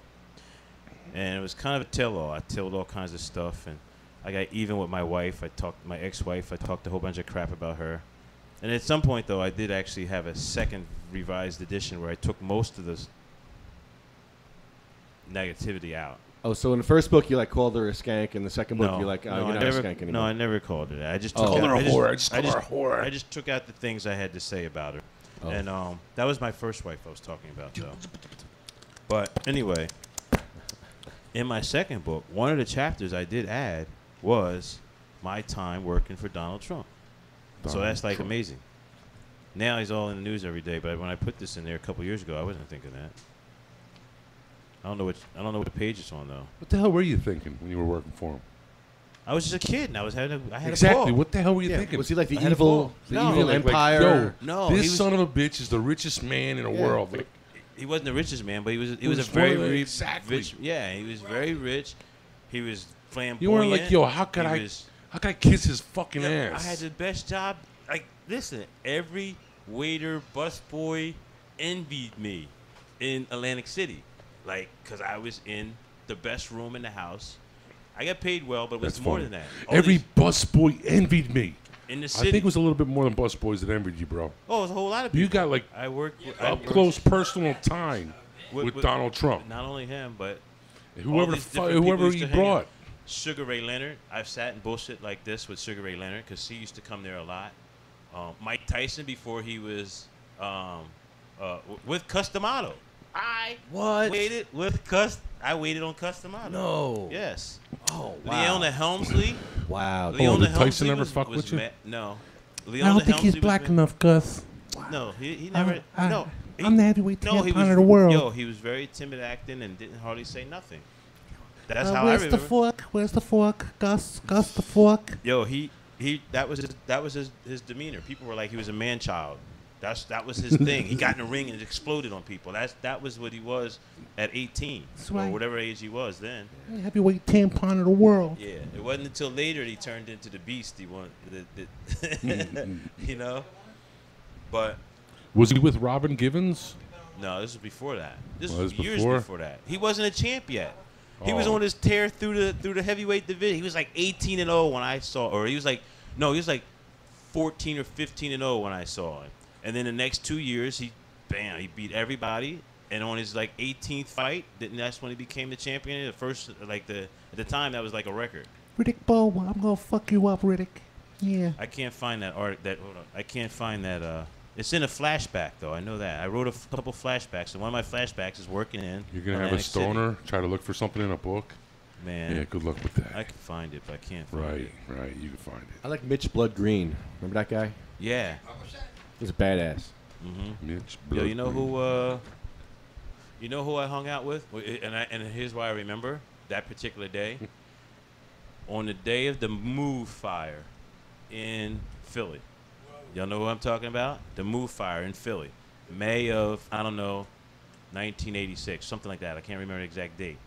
and it was kind of a tell-all. I told all kinds of stuff, and I got even with my wife. My ex-wife. I talked a whole bunch of crap about her. And at some point, though, I did actually have a second revised edition where I took most of this negativity out. Oh, so in the first book you like called her a skank, and the second book you're like, you're not a skank anymore. No, I never called her that. I just took Called her a whore. I just took out the things I had to say about her. Oh. And that was my first wife I was talking about, though. But anyway, in my second book, one of the chapters I did add was my time working for Donald Trump. So that's like amazing. Now he's all in the news every day, but when I put this in there a couple years ago, I wasn't thinking that. I don't know what page it's on though. What the hell were you thinking when you were working for him? I was just a kid, and I had exactly. a ball. What the hell were you thinking? Was he like the evil empire? No, this son of a bitch is the richest man in the world. Like, he wasn't the richest man, but he was a very rich. Yeah, he was very rich. He was flamboyant. You weren't like, yo, how could I kiss his fucking ass? I had the best job. Like, listen, every waiter, busboy envied me in Atlantic City. Like, because I was in the best room in the house. I got paid well, but it was more than that. Every busboy envied me. In the city. I think it was a little bit more than busboys that envied you, bro. Oh, it was a whole lot of people. You got, like, up close personal time with Donald Trump. Not only him, but whoever he brought. Sugar Ray Leonard. I've sat in bullshit like this with Sugar Ray Leonard because he used to come there a lot. Mike Tyson before he was with Customato. I waited on Customato. No. Yes. Oh, wow. Leona Helmsley. Wow. Leona did Tyson never fuck with you? No. Leona I don't think he's black enough, Gus. No, he never. No. I'm the heavyweight champion of the world. Yo, he was very timid acting and didn't hardly say nothing. That's how I remember. Where's the fork? Gus, the fork. Yo, that was his demeanor. People were like he was a man child. That was his thing. He got in the ring and exploded on people. That was what he was at 18 or whatever age he was then. Heavyweight tampon of the world. Yeah, it wasn't until later he turned into the beast. He wanted, you know. But was he with Robin Givens? No, this was before that. This was years before that. He wasn't a champ yet. He was on his tear through the heavyweight division. He was like 18-0 when I saw, or he was like 14 or 15-0 when I saw him. And then the next 2 years, he beat everybody. And on his like 18th fight, that's when he became the champion. The first, at the time, that was like a record. Riddick Bowe, I'm gonna fuck you up, Riddick. Yeah. I can't find that art. Hold on. I can't find that. It's in a flashback though. I know that. I wrote a couple flashbacks, and one of my flashbacks is working in. You're gonna have a stoner try to look for something in a book. Man. Yeah. Good luck with that. I can find it, but I can't find it. Right. You can find it. I like Mitch Blood Green. Remember that guy? Yeah. He's a badass. Mm-hmm. Mitch Blood Green. You know who I hung out with? And here's why I remember that particular day. On the day of the Move Fire in Philly. Y'all know who I'm talking about? The Move Fire in Philly. May of, 1986, something like that. I can't remember the exact date.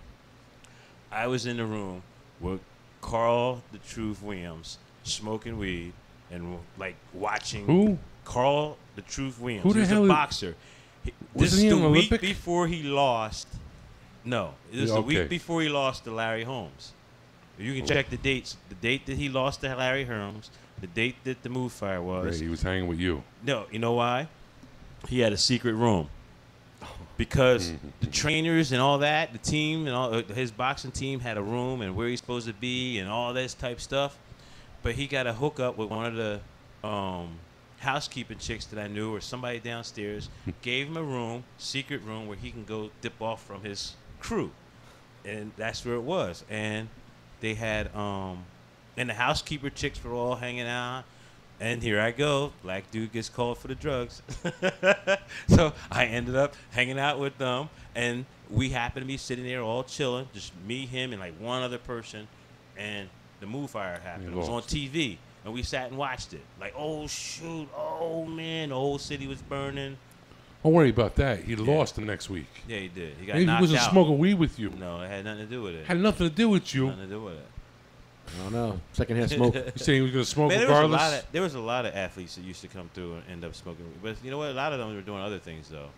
I was in the room with Carl the Truth Williams smoking weed and like watching. Who? Carl the Truth Williams. Who the hell? He's a boxer. This is the week before he lost. No, this is the week before he lost to Larry Holmes. You can check the dates. The date that he lost to Larry Holmes, the date that the Move Fire was. Right, he was hanging with you. No, you know why? He had a secret room. Because the trainers and all that, the team and all his boxing team had a room and where he's supposed to be and all this type stuff. But he got a hookup with one of the housekeeping chicks that I knew or somebody downstairs, gave him a room, secret room, where he can go dip off from his crew. And that's where it was. And they had, and the housekeeper chicks were all hanging out. And here I go, black dude gets called for the drugs. So I ended up hanging out with them, and we happened to be sitting there all chilling, just me, him, and like one other person, and the Move Fire happened. It was on TV, and we sat and watched it. Like, oh, shoot, oh, man, the whole city was burning. Don't worry about that. He lost the next week. Yeah, he did. He got Maybe knocked he wasn't out. smoking weed with you. No, it had nothing to do with it. Had nothing to do with you. Nothing to do with it. I don't know. Secondhand smoke. You saying he was going to smoke Man, regardless? There was a lot of athletes that used to come through and end up smoking. But you know what? A lot of them were doing other things, though.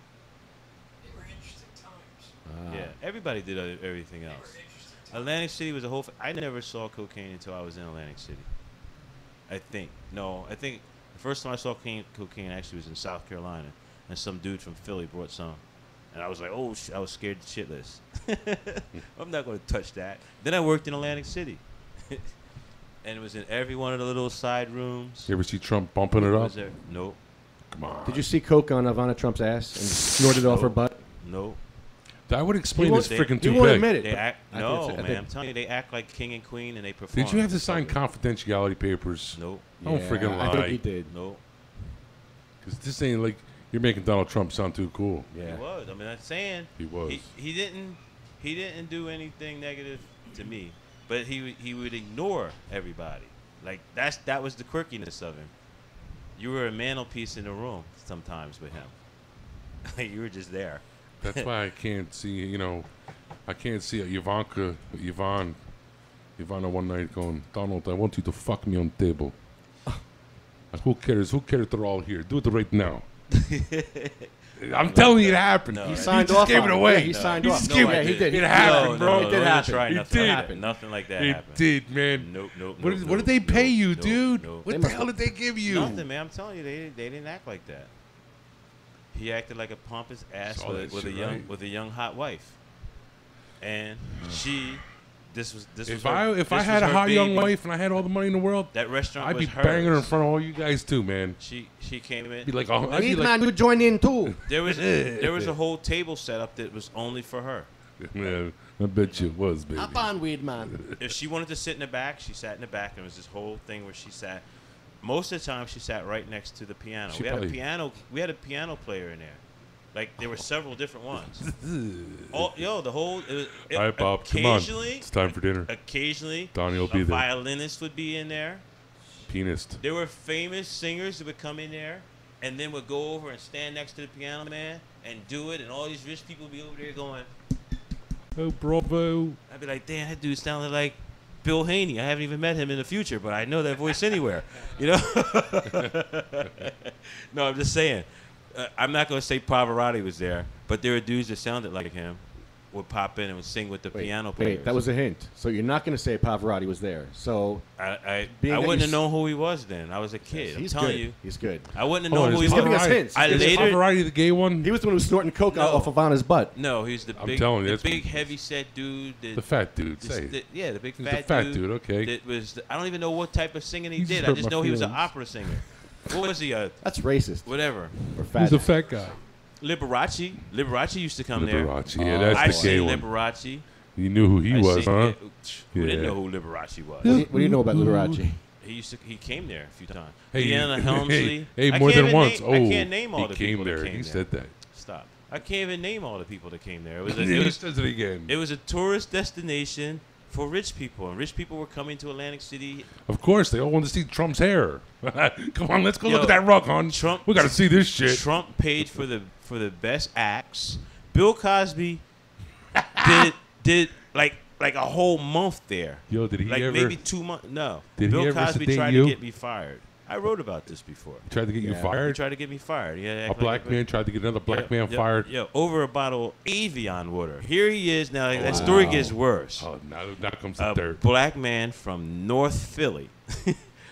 They were interesting times. Yeah, everybody did everything else. Atlantic City was a whole. I never saw cocaine until I was in Atlantic City. I think the first time I saw cocaine actually was in South Carolina, and some dude from Philly brought some, and I was like, oh, I was scared shitless. I'm not going to touch that. Then I worked in Atlantic City, and it was in every one of the little side rooms. You ever see Trump bumping it up? Nope. Come on. Did you see coke on Ivana Trump's ass and snorted off her butt? Nope. That would explain this freaking too big. You won't big. admit it. They act, no, man. I'm telling you, they act like king and queen, and they perform. Did you have to sign confidentiality papers? Nope. Don't freaking lie. I think he did. Nope. Because this ain't like you're making Donald Trump sound too cool. Yeah. He was. I mean, I'm saying He was. He didn't do anything negative to me, but he would ignore everybody. Like that was the quirkiness of him. You were a mantelpiece in the room sometimes with him. Like you were just there. That's why I can't see, I can't see Ivana one night going, Donald, I want you to fuck me on the table. Who cares? Who cares they're all here? Do it right now. I'm telling you it happened. No, he he signed just off. gave it away. Yeah, he signed off. Just gave Yeah, it. he did. It happened, bro. It did happen. Right. It Nothing did. happened. Nothing like that It happened. did, man. Nope. What did they pay you, dude? Nope. What the hell did they give you? Nothing, man. I'm telling you, they didn't act like that. He acted like a pompous ass with a young hot wife, and If I had a hot young wife and I had all the money in the world, that restaurant I'd be was banging her in hers. front of all you guys too, man. She came in. Be like, oh, I'd be Weed like, man, you join in too. There was a whole table set up that was only for her. yeah, I bet you it was, baby. Up on weed man. If she wanted to sit in the back, she sat in the back. And there was this whole thing where she sat. Most of the time, she sat right next to the piano. We had a piano player in there. Like there were several different ones. The whole. All right, Bob, come on. It's time for dinner. Occasionally, Donnie will be a there. violinist would be in there. Pianist. There were famous singers that would come in there and then would go over and stand next to the piano man and do it, and all these rich people would be over there going, Oh, bravo. I'd be like, damn, that dude sounded like Bill Haney. I haven't even met him in the future, but I know that voice anywhere. You know? No, I'm just saying. I'm not going to say Pavarotti was there, but there were dudes that sounded like him would pop in and would sing with the piano players. Wait, that was a hint. So you're not going to say Pavarotti was there. So I wouldn't have known who he was then. I was a kid. I'm telling you. He's good. I wouldn't have known who he He's was. giving us hints. I Is later. Pavarotti the gay one? He was the one who was snorting coke out off of Ivana's butt. No, he's the I'm big, telling you, the big heavy set dude. The fat dude. Say it. Yeah, the big He's fat, the fat dude, okay. That was. I don't even know what type of singing he You did. just I hurt just my know he was an feelings. opera singer. What was he? That's racist. Whatever. Or fat. Who's the fat guy? Liberace used to come there. Liberace. Yeah, that's I the gay seen one. Liberace. You knew who he was, huh? Who didn't Yeah. know who Liberace was? What do you know about Liberace? He came there a few times. Hey, Deanna Helmsley. Hey, I more can't than even once. I can't name all the he people came that there. came He there. said that. Stop. I can't even name all the people that came there. He says it again. It was a tourist destination for rich people, and rich people were coming to Atlantic City. Of course, they all want to see Trump's hair. Come on, let's go Yo, look at that rug, hon. Trump- We got to see this shit. Trump paid for the best acts. Bill Cosby did like a whole month there. Yo, did he like ever? maybe 2 months? No. Did he Bill ever Cosby sedate tried you? to get me fired. I wrote about this before. He tried to get you He fired. tried to get me fired. Yeah, A black man tried to get another black man fired. Yeah, over a bottle of Avion water. Here he is now. That story gets worse. Oh, now comes the A dirt. black man from North Philly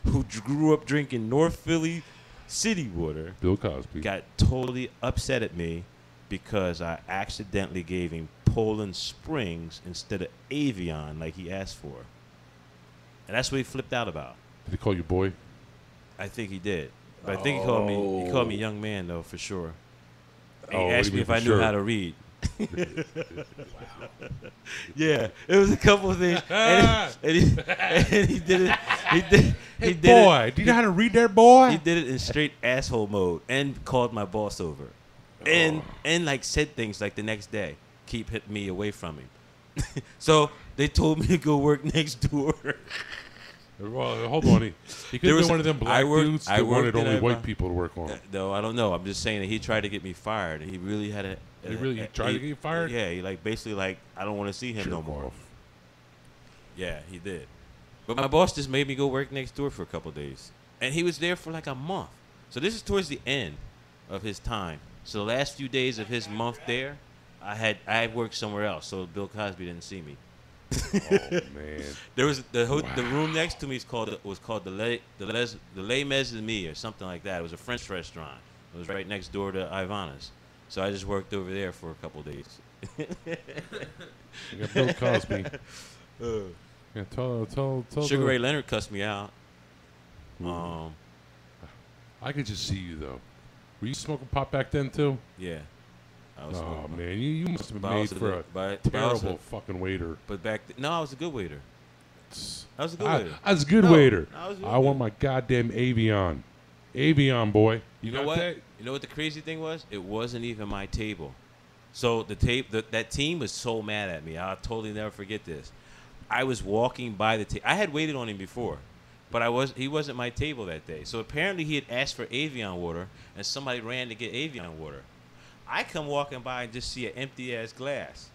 who grew up drinking North Philly city water Bill Cosby. got totally upset at me because I accidentally gave him Poland Springs instead of Avion like he asked for. And that's what he flipped out about. Did he call you boy? I think he did. But I think he called me young man though for sure. And Oh, he what asked do me you if mean I for knew sure? how to read. Yeah, it was a couple of things, and he did it. He did Boy, it. do you know how to read there, boy? He did it in straight asshole mode and called my boss over, and like said things like the next day, keep hitting me away from him. So they told me to go work next door. Well, hold on. He could have been one of them black dudes that wanted only white people to work on him. No, I don't know. I'm just saying that he tried to get me fired. And he really had a. He really tried to get you fired? Yeah, he basically I don't want to see him no Jerk more. off. Yeah, he did. But my boss just made me go work next door for a couple of days. And he was there for like a month. So this is towards the end of his time. So the last few days of his month there, I had worked somewhere else, so Bill Cosby didn't see me. Oh man. There was the room next to me was called the Les Mes or something like that. It was a French restaurant. It was right next door to Ivana's. So I just worked over there for a couple days. You got Bill Cosby. Yeah, tell Sugar Ray Leonard cussed me out. I could just see you though. Were you smoking pot back then too? Yeah. I was smoking. Man, you must have been made for a terrible fucking waiter. But no, I was a good waiter. I was a good waiter. I was a good waiter. I want my goddamn Avion. Avion, boy. You know what? That? You know what the crazy thing was? It wasn't even my table. So that team was so mad at me. I'll totally never forget this. I was walking by the table. I had waited on him before, but he wasn't my table that day. So apparently he had asked for Avion water, and somebody ran to get Avion water. I come walking by and just see an empty ass glass.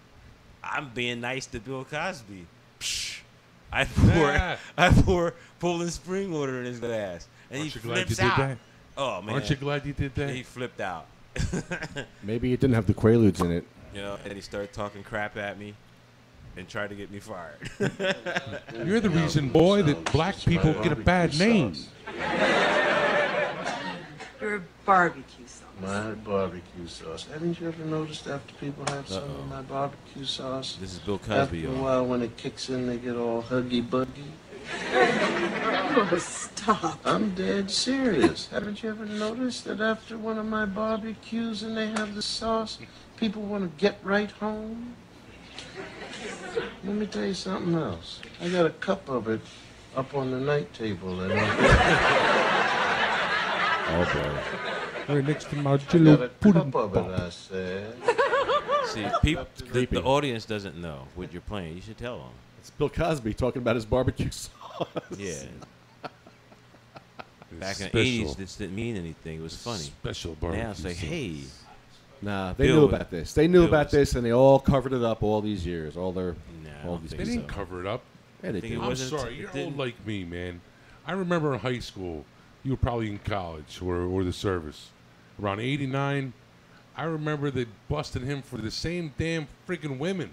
I'm being nice to Bill Cosby. Psh, I pour Poland Spring water in his glass, and he flips out. That? Oh man! Aren't you glad you did that? He flipped out. Maybe it didn't have the Quaaludes in it. You know, and he started talking crap at me and tried to get me fired. You're the reason, boy, that black people get a bad name. Your barbecue sauce. My barbecue sauce. Haven't you ever noticed after people have some of my barbecue sauce? This is Bill Cosby. After a while, when it kicks in, they get all huggy-buggy. Oh, stop. I'm dead serious. Haven't you ever noticed that after one of my barbecues and they have the sauce, people want to get right home? Let me tell you something else. I got a cup of it up on the night table. And oh, boy. Right next to my I got a cup of it, I said. See, people, the audience doesn't know what you're playing. You should tell them. It's Bill Cosby talking about his barbecue sauce. Yeah. Back in the 80s, this didn't mean anything. It was funny. Special barbecue Now it's like, hey. Nah, they knew about this. They knew about this, and they all covered it up all these years. They didn't cover it up. Yeah, they did. I'm sorry, you're old like me, man. I remember in high school, you were probably in college or the service. Around 89, I remember they busted him for the same damn freaking women.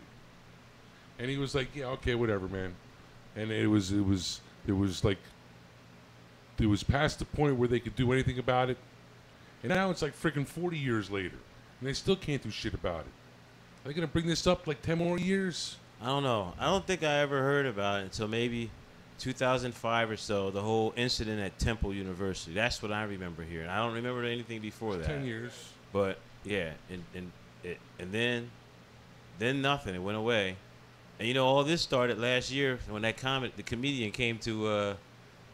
And he was like, yeah, okay, whatever, man. And it was past the point where they could do anything about it. And now it's like freaking 40 years later. And they still can't do shit about it. Are they going to bring this up like 10 more years? I don't know. I don't think I ever heard about it until maybe 2005 or so, the whole incident at Temple University. That's what I remember hearing. I don't remember anything before that. 10 years. But, yeah, and then nothing. It went away. And, you know, all this started last year when the comedian came to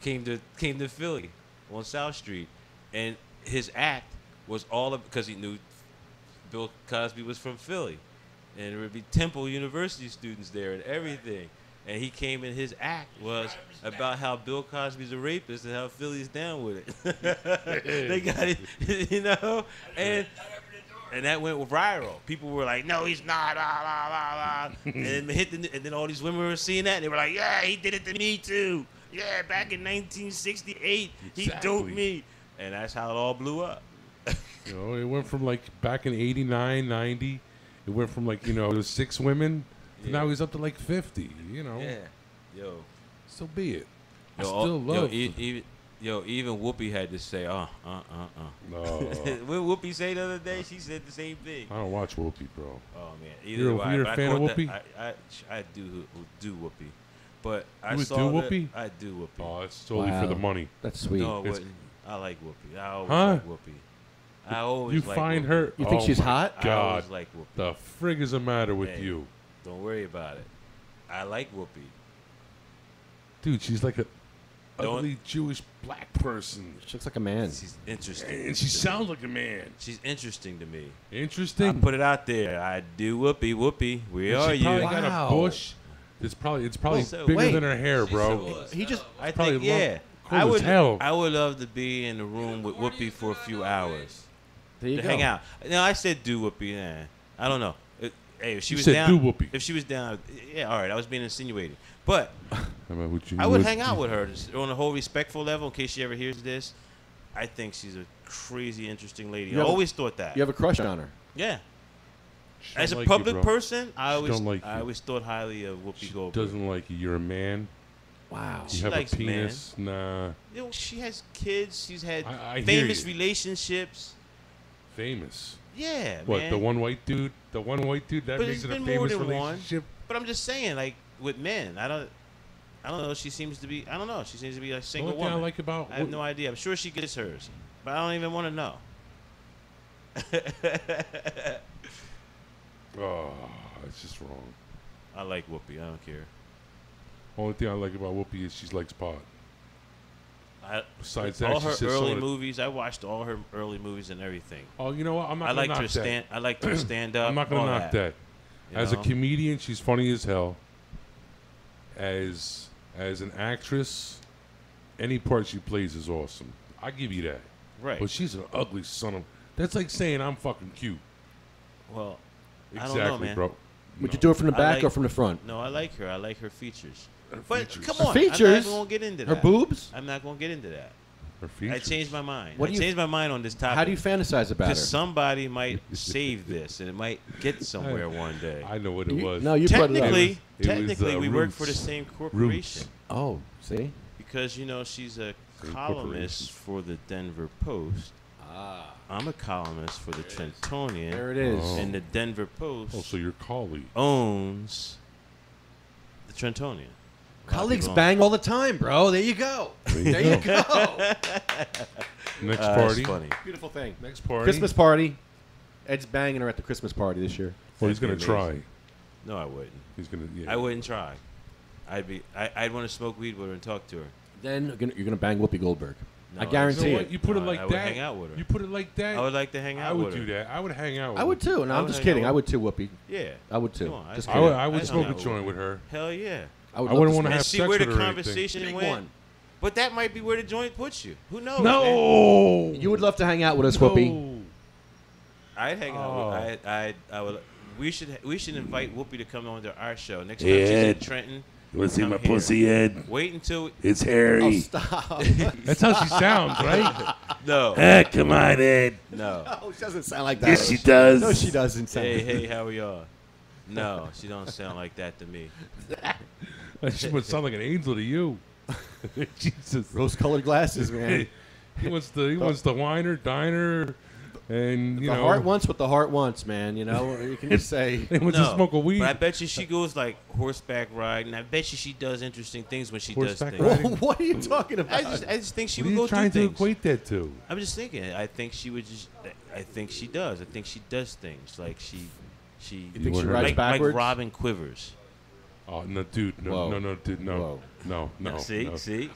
Philly on South Street. And his act was because he knew Bill Cosby was from Philly. And there would be Temple University students there and everything. And he came in, his act was about how Bill Cosby's a rapist and how Philly's down with it. They got it, you know? And that went viral. People were like, no, he's not, la, la, la, la. And then all these women were seeing that, and they were like, yeah, he did it to me too. Yeah, back in 1968, he doped me. And that's how it all blew up. You know, it went from like back in 89, 90, it went from like, you know, 6 women, to now he's up to like 50, you know. Yeah. Yo. So be it. I still love even Whoopi had to say, No. What Whoopi say the other day? She said the same thing. I don't watch Whoopi, bro. Oh, man. You're a fan of Whoopi? I do Whoopi. But I saw Whoopi? I do Whoopi. Oh, it's totally for the money. That's sweet. No, it wasn't. I like Whoopi. I always like Whoopi. I always like find Whoopi. her? You think she's hot? God. I always like Whoopi. The frig is the matter with you? Don't worry about it. I like Whoopi. Dude, she's like a ugly Jewish black person. She looks like a man. She's interesting. And she sounds like a man. She's interesting to me. Interesting? I put it out there. I do Whoopi. Whoopi, where are you? She probably got a bush. It's probably bigger than her hair, bro. He just I think I would love to be in the room with Whoopi for a few hours. There you to go. hang out. No, I said do Whoopi. Nah, I don't know. Hey, if she was said down, do Whoopi. If she was down, yeah, all right. I was being insinuating, but I would hang out with her on a whole respectful level. In case she ever hears this, I think she's a crazy, interesting lady. I always thought that. You have a crush on her? Yeah. As a like public you, person, I like always thought highly of Whoopi Goldberg. Doesn't like you. You're a man. Wow. You She have likes a penis. Nah. You know, she has kids. She's had I hear famous you. relationships. Famous. Yeah, What? man. The one white dude. The one white dude. That But makes it's it a been more famous than one. relationship. But I'm just saying, like with men, I don't know. She seems to be. I don't know. She seems to be a single The only thing woman. I like about I have no idea. I'm sure she gets hers, but I don't even want to know. Oh, it's just wrong. I like Whoopi. I don't care. Only thing I like about Whoopi is she likes pot. Besides that, all she her says early some of the- movies, I watched all her early movies and everything. Oh, you know what? I'm not I gonna liked knock her that. stand. I liked her stand up. I'm not gonna all knock that. you As a know? comedian, she's funny as hell. As an actress, any part she plays is awesome. I give you that. Right. But she's an ugly son of. That's like saying I'm fucking cute. Well, Exactly, I don't know, man. bro. Would you do it from the I back like- or from the front? No, I like her. I like her features. Her But features. come Her on, I'm features? not gonna get into Her that. boobs? I'm not gonna get into that. Her features. I changed my mind. What I do you- changed my mind on this topic. How do you fantasize about her? Because somebody might save this and it might get somewhere one day. I know what it You- was. no, you brought it up. Technically, It was, we work for the Roots. same corporation. Oh, see? Because she's a Same columnist for the Denver Post. I'm a columnist for the Trentonian. There it is. Oh. And the Denver Post Oh, so your colleague. owns the Trentonian. Colleagues people bang all the time, bro. There you go. There you go. Next That's party. funny. Beautiful thing. Next party. Christmas party. Ed's banging her at the Christmas party this year. Well, he's gonna That'd be try. amazing. No, I wouldn't. He's gonna. Yeah. I wouldn't try. I'd want to smoke weed with her and talk to her. Then you're gonna bang Whoopi Goldberg. No, I You guarantee know it. what? You put it No, like I would that. hang out with her. You put it like that. I would like to hang out I would with her. do that. I would hang out. I would too. No, I I'm would just hang kidding. out I with- would too, Whoopi. Yeah. I would too. Come on, Just I- kidding. I would I'd smoke hang a out joint with her. Hell yeah. I would I love wouldn't to want to And have see sex where with the her or anything. conversation Big went. one. But that might be where the joint puts you. Who knows? man? No. You would love to hang out with us, Whoopi. No. I'd hang out. Oh. With, I would. We should invite Whoopi to come on to our show next time she's in Trenton. You want to see come my here. pussy, Ed? Wait until It's Oh, hairy. stop. That's how she sounds, right? no, Ah, come on, Ed. no. Oh, she doesn't sound like that. Yes, she does. No, she doesn't sound Hey, how are y'all? No, she don't sound like that to me. She would sound like an angel to you. Jesus. Rose-colored glasses, man. He wants the whiner, diner, and The heart wants what the heart wants, man. You know, you can just say. He wants to smoke a weed. But I bet you she goes like horseback riding. I bet you she does interesting things when she does Horseback things. riding? What are you talking about? I just think she What are would you go trying do to things. equate that to? I'm just thinking. I think she would just. I think she does. I think she does things like she. You think she want her- rides Like backwards? Robin Quivers. Oh no, dude, Whoa. no, dude, no, Whoa. no. See?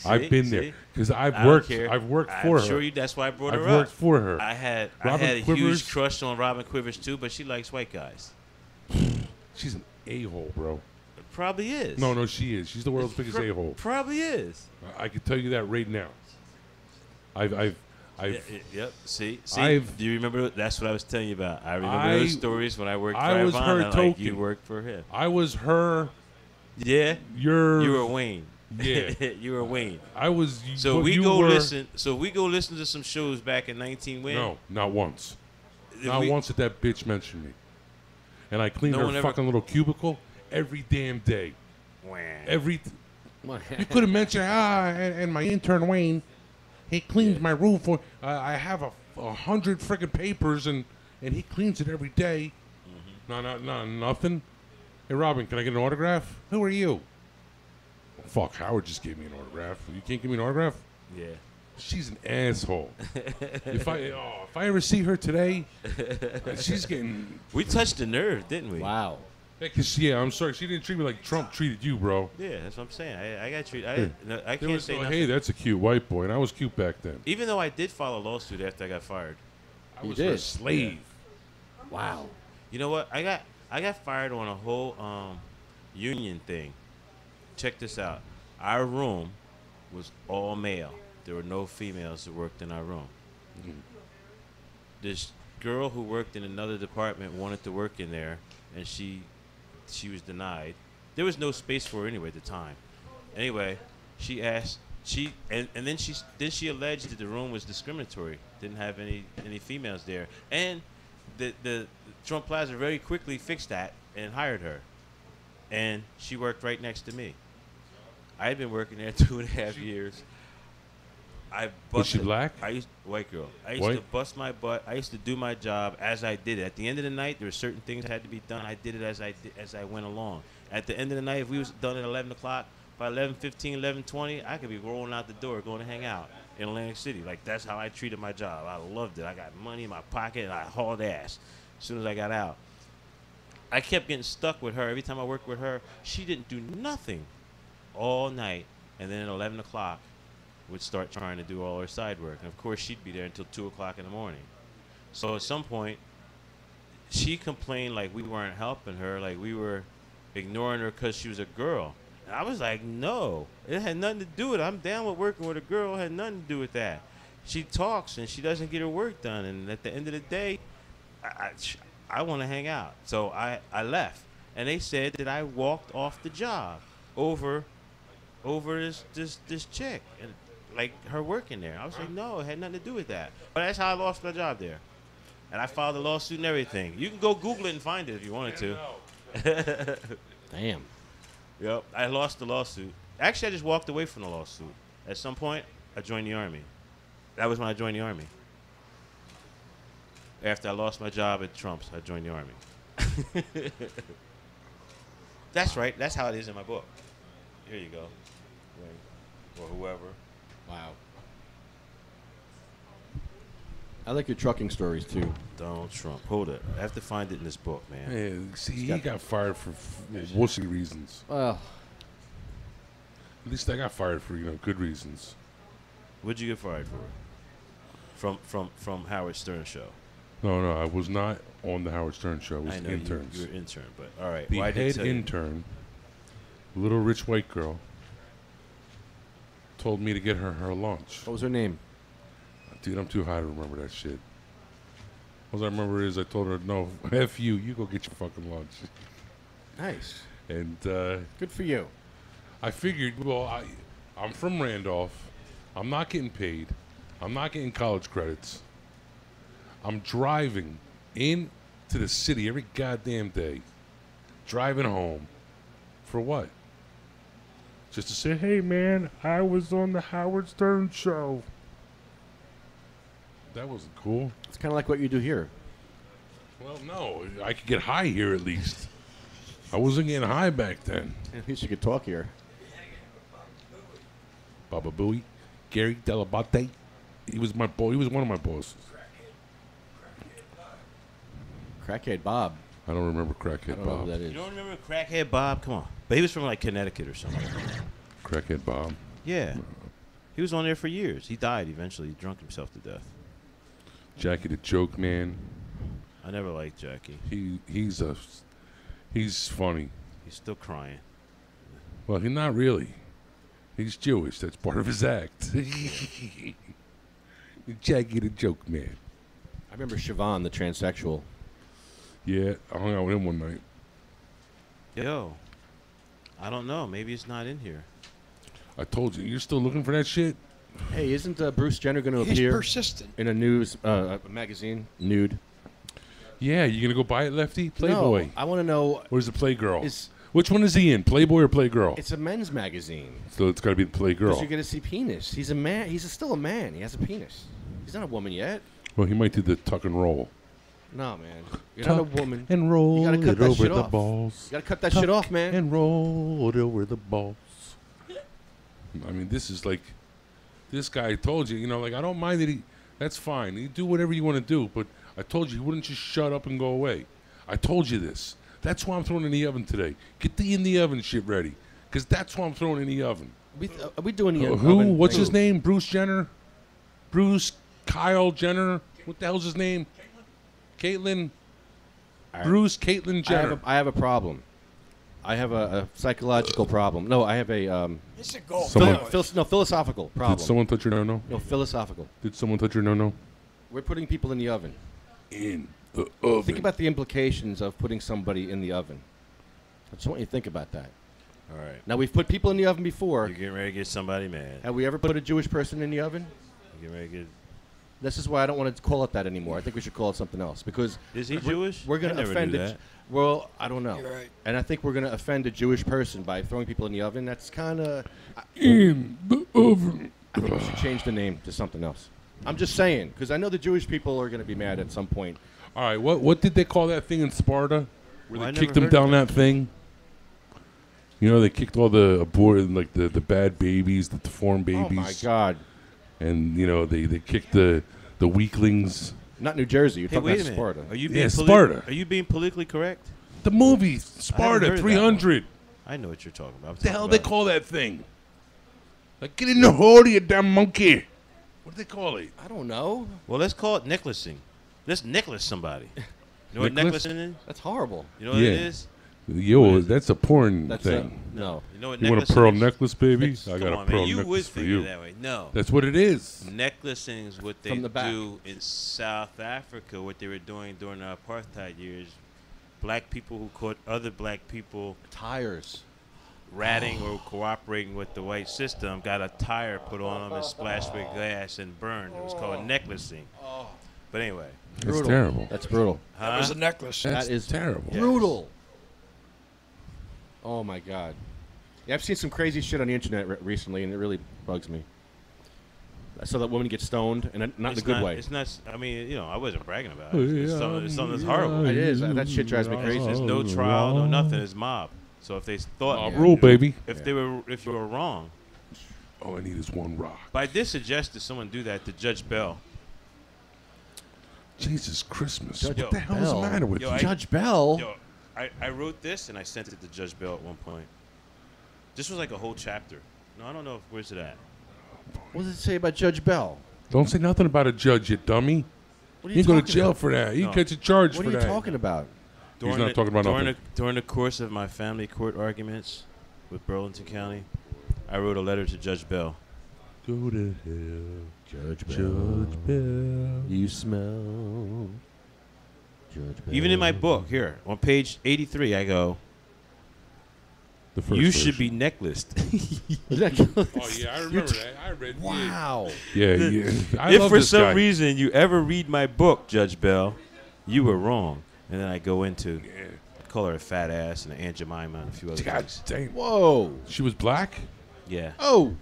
I've been See? there because I've I don't worked. care. I've worked I'm for her. sure you. That's why I brought I've her up. worked for her. I had Robin a Quivers- huge crush on Robin Quivers too, but she likes white guys. She's an a-hole, bro. It probably is. No, she is. She's the world's biggest a-hole. Probably is. I can tell you that right now. I've Yep. See. I've- Do you remember? That's what I was telling you about. I remember I- those stories when I worked for I was her Ivana, like you token. worked for him. I was her. Yeah. You You're. were Wayne. Yeah. You were Wayne. I was. So what we you go were- listen. So we go listen to some shows back in 19 when. No, not once. If Not we- once did that bitch mention me. And I cleaned No her one ever- fucking little cubicle every damn day. Wah. Every. You could have mentioned and my intern Wayne, he cleans my room for. I have 100 freaking papers and he cleans it every day. Mm-hmm. No, nothing. Hey Robin, can I get an autograph? Who are you? Well, fuck, Howard just gave me an autograph. You can't give me an autograph? Yeah. She's an asshole. if I ever see her today, she's getting. We touched the nerve, didn't we? Wow. Yeah, I'm sorry. She didn't treat me like Trump treated you, bro. Yeah, that's what I'm saying. I got treated. I There can't was say no, nothing. hey, that's a cute white boy, and I was cute back then. Even though I did file a lawsuit after I got fired. I You was did? her slave. Wow. You know what? I got fired on a whole union thing. Check this out. Our room was all male. There were no females that worked in our room. This girl who worked in another department wanted to work in there, and she was denied. There was no space for her anyway at the time. Anyway, she asked and then she alleged that the room was discriminatory, didn't have any females there, and the Trump Plaza very quickly fixed that and hired her, and she worked right next to me. I had been working there 2.5 years. Was she black? White girl. I used White? to bust my butt. I used to do my job as I did it. At the end of the night, there were certain things that had to be done. I did it as I went along. At the end of the night, if we was done at 11 o'clock, by 11:15, 11:20, I could be rolling out the door, going to hang out in Atlantic City. Like, that's how I treated my job. I loved it. I got money in my pocket, and I hauled ass as soon as I got out. I kept getting stuck with her. Every time I worked with her, she didn't do nothing all night, and then at 11 o'clock, would start trying to do all her side work. And, of course, she'd be there until 2 o'clock in the morning. So at some point, she complained like we weren't helping her, like we were ignoring her because she was a girl. And I was like, no, it had nothing to do with it. I'm down with working with a girl. It had nothing to do with that. She talks, and she doesn't get her work done. And at the end of the day, I want to hang out. So I left. And they said that I walked off the job over this chick. And like her working there. I was like, no, it had nothing to do with that. But that's how I lost my job there. And I filed a lawsuit and everything. You can go Google it and find it if you wanted to. Damn. Yep, I lost the lawsuit. Actually, I just walked away from the lawsuit. At some point, I joined the Army. That was when I joined the Army. After I lost my job at Trump's, I joined the Army. That's right. That's how it is in my book. Here you go. Or whoever. Wow. I like your trucking stories, too. Donald Trump. Hold it. I have to find it in this book, man. Yeah, see, he got fired for wussy reasons. Well, at least I got fired for, good reasons. What'd you get fired for? From Howard Stern show? No, I was not on the Howard Stern show. It was I know interns. you were intern, but all right. The head intern, little rich white girl, told me to get her lunch. what was her name? Dude, I'm too high to remember that shit. All I remember is I told her, no, F you go get your fucking lunch. Nice. And good for you. I figured, well, I'm from Randolph. I'm not getting paid. I'm not getting college credits. I'm driving into the city every goddamn day. Driving home. For what? Just to say, hey, man, I was on the Howard Stern show. That wasn't cool. It's kind of like what you do here. Well, no. I could get high here at least. I wasn't getting high back then. At least you could talk here. Baba Booey. Gary Delabate. He was my boy. He was one of my bosses. Crackhead Bob. I don't remember Crackhead I don't know Bob. who that is. You don't remember Crackhead Bob? Come on. But he was from like Connecticut or something. Crackhead Bob. Yeah. He was on there for years. He died eventually. He drunk himself to death. Jackie the Joke Man. I never liked Jackie. He's funny. He's still crying. Well, he's not really. He's Jewish. That's part of his act. Jackie the Joke Man. I remember Siobhan, the transsexual. Yeah, I hung out with him one night. Yo. I don't know. Maybe it's not in here. I told you. You're still looking for that shit? Hey, isn't Bruce Jenner going to He's appear persistent. in a news magazine, nude? Yeah, you gonna go buy it, Lefty? Playboy. No, I want to know. Where's the Playgirl? Which one is he in? Playboy or Playgirl? It's a men's magazine. So it's got to be the Playgirl. Because you're going to see penis. He's a man. He's still a man. He has a penis. He's not a woman yet. Well, he might do the tuck and roll. No, man. You're Tuck not a woman. and roll You gotta cut it that over shit the off. balls. You got to cut that Tuck shit off, man. and roll it over the balls. I mean, this is like, this guy told you, like, I don't mind that that's fine. You do whatever you want to do, but I told you he wouldn't just shut up and go away. I told you this. That's why I'm throwing in the oven today. Get the in the oven shit ready, because that's why I'm throwing in the oven. Are we doing the Who? oven? What's his name? Bruce Jenner? Bruce Kyle Jenner? What the hell's his name? Caitlyn? Bruce Caitlyn Jenner. I have a problem. I have a psychological problem. No, I have a It's a goal. philosophical problem. Did someone touch your no-no? No, philosophical. Did someone touch your no-no? We're putting people in the oven. In the oven. Think about the implications of putting somebody in the oven. I just want you to think about that. All right. Now, we've put people in the oven before. You're getting ready to get somebody mad. Have we ever put a Jewish person in the oven? You're getting ready to get... This is why I don't want to call it that anymore. I think we should call it something else because is he Jewish? We're going to offend it. Well, I don't know. You're right. And I think we're going to offend a Jewish person by throwing people in the oven. That's kind of in the oven. I think we should change the name to something else. I'm just saying because I know the Jewish people are going to be mad at some point. All right, what did they call that thing in Sparta? Where Well, they kicked them down that thing? You know, they kicked all the the bad babies, the deformed babies. Oh my God! And you know, they kicked the weaklings. Not New Jersey. You're Hey, talking wait about a minute. Sparta. Are you being Sparta. Are you being politically correct? The movie I Sparta haven't heard 300. I know what you're talking about. What the hell they call that thing? Like, get in the hole, you damn monkey. What do they call it? I don't know. Well, let's call it necklacing. Let's necklace somebody. You know what Necklace? necklacing is? That's horrible. You know what it is? Yo, that's a porn That's thing. no. You know what You want a necklacing pearl is? necklace, baby? I Come got on, a pearl man. You would necklace for think you. it that way. No. That's what it is. Necklacing is what they From the back. do in South Africa, what they were doing during the apartheid years. Black people who caught other black people Tires. ratting or cooperating with the white system got a tire put on them and splashed with gas and burned. It was called necklacing. But anyway. That's Brutal. terrible. That's brutal. That was a necklace. That's That is terrible. Yes. brutal. Oh my God. Yeah, I've seen some crazy shit on the internet recently, and it really bugs me. I saw that woman get stoned, and not in a good way. It's not. I mean, you know, I wasn't bragging about Oh, it. It's something that's horrible. It is. That shit drives me crazy. There's no trial, no nothing. It's mob. So if they thought, Mob rule, baby. if you were wrong, All I need is one rock. but I did suggest that someone do that to Judge Bell. Jesus Christmas. Judge What the hell is the Bell. matter with Yo, you? I- Judge Bell. Yo, I wrote this and I sent it to Judge Bell at one point. This was like a whole chapter. No, I don't know. Where's it at? What does it say about Judge Bell? Don't say nothing about a judge, you dummy. What are You go to talking jail about? for that. You No. catch a charge What for are you that. talking about? He's not talking about nothing. During the course of my family court arguments with Burlington County, I wrote a letter to Judge Bell. Go to hell, Judge Bell. Judge Bell. You smell. Judge Bell. Even in my book, here, on page 83, I go, The first you verse. should be necklaced. Oh yeah, I remember that. I read. Wow. Yeah, yeah. I If love for this some guy. reason you ever read my book, Judge Bell, you were wrong. And then I go into, I call her a fat ass and an Aunt Jemima and a few other God things. dang. Whoa. She was black. Yeah. Oh.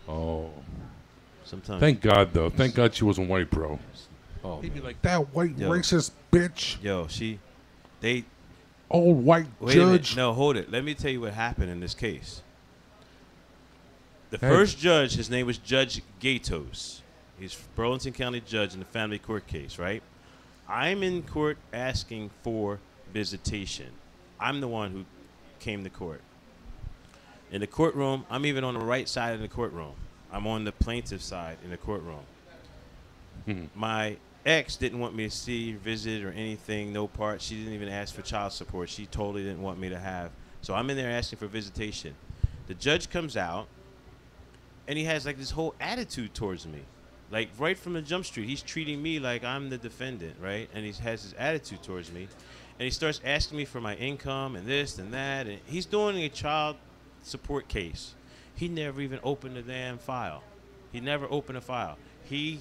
Oh, Sometimes. thank God though. Thank God she wasn't white, bro. Oh. He'd be like that white Yo. racist bitch, Yo, they. old white Wait a minute. judge. No, hold it. Let me tell you what happened in this case. The Hey. first judge, his name was Judge Gatos. He's Burlington County judge in the family court case, right? I'm in court asking for visitation. I'm the one who came to court. In the courtroom, I'm even on the right side of the courtroom. I'm on the plaintiff's side in the courtroom. My ex didn't want me to see, visit, or anything, no part. She didn't even ask for child support. She totally didn't want me to have. So I'm in there asking for visitation. The judge comes out, and he has like this whole attitude towards me. Like right from the jump street, he's treating me like I'm the defendant, right? And he has his attitude towards me. And he starts asking me for my income and this and that. And he's doing a child support case. He never even opened a damn file. He never opened a file. He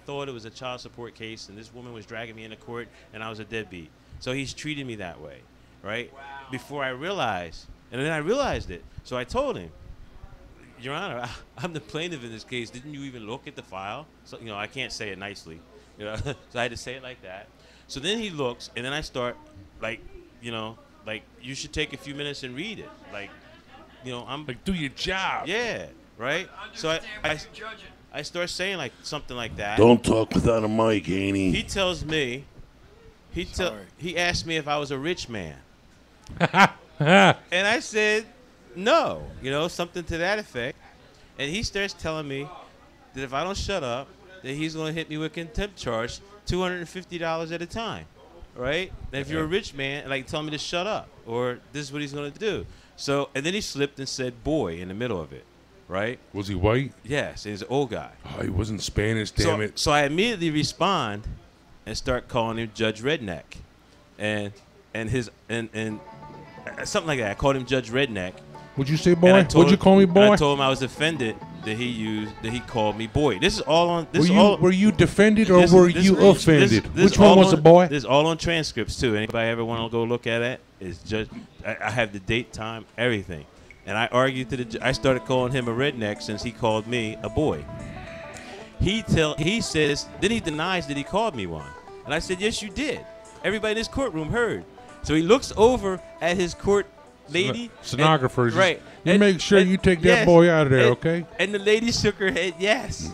thought it was a child support case, and this woman was dragging me into court, and I was a deadbeat. So he's treating me that way, right? Wow. Before I realized, and then I realized it. So I told him, Your Honor, I'm the plaintiff in this case. Didn't you even look at the file? So, you know, I can't say it nicely. You know, so I had to say it like that. So then he looks, and then I start, like, you know, like, you should take a few minutes and read it. Like, you know, I'm Like, do your job. yeah, right? So I start saying like something like that. Don't talk without a mic, Haney. He tells me, he asked me if I was a rich man. And I said, no, you know, something to that effect. And he starts telling me that if I don't shut up, that he's going to hit me with contempt charge, $250 at a time, right? And if you're a rich man, like, tell me to shut up, or this is what he's going to do. So, and then he slipped and said boy in the middle of it, right? Was he white? Yes, he's an old guy. Oh, he wasn't Spanish, damn it. So I immediately respond and start calling him Judge Redneck. And something like that. I called him Judge Redneck. What'd you say, And boy? I told What'd you call me, and boy? I told him I was offended that he called me boy. This is all on. Were you defended or were you offended? Which one was a boy? This is all on transcripts too. Anybody ever want to go look at it? It's just I have the date, time, everything, and I argued I started calling him a redneck since he called me a boy. He says then he denies that he called me one, and I said yes you did. Everybody in this courtroom heard. So he looks over at his court lady. Stenographers. Right. You make sure you take that boy out of there, okay? And the lady shook her head yes.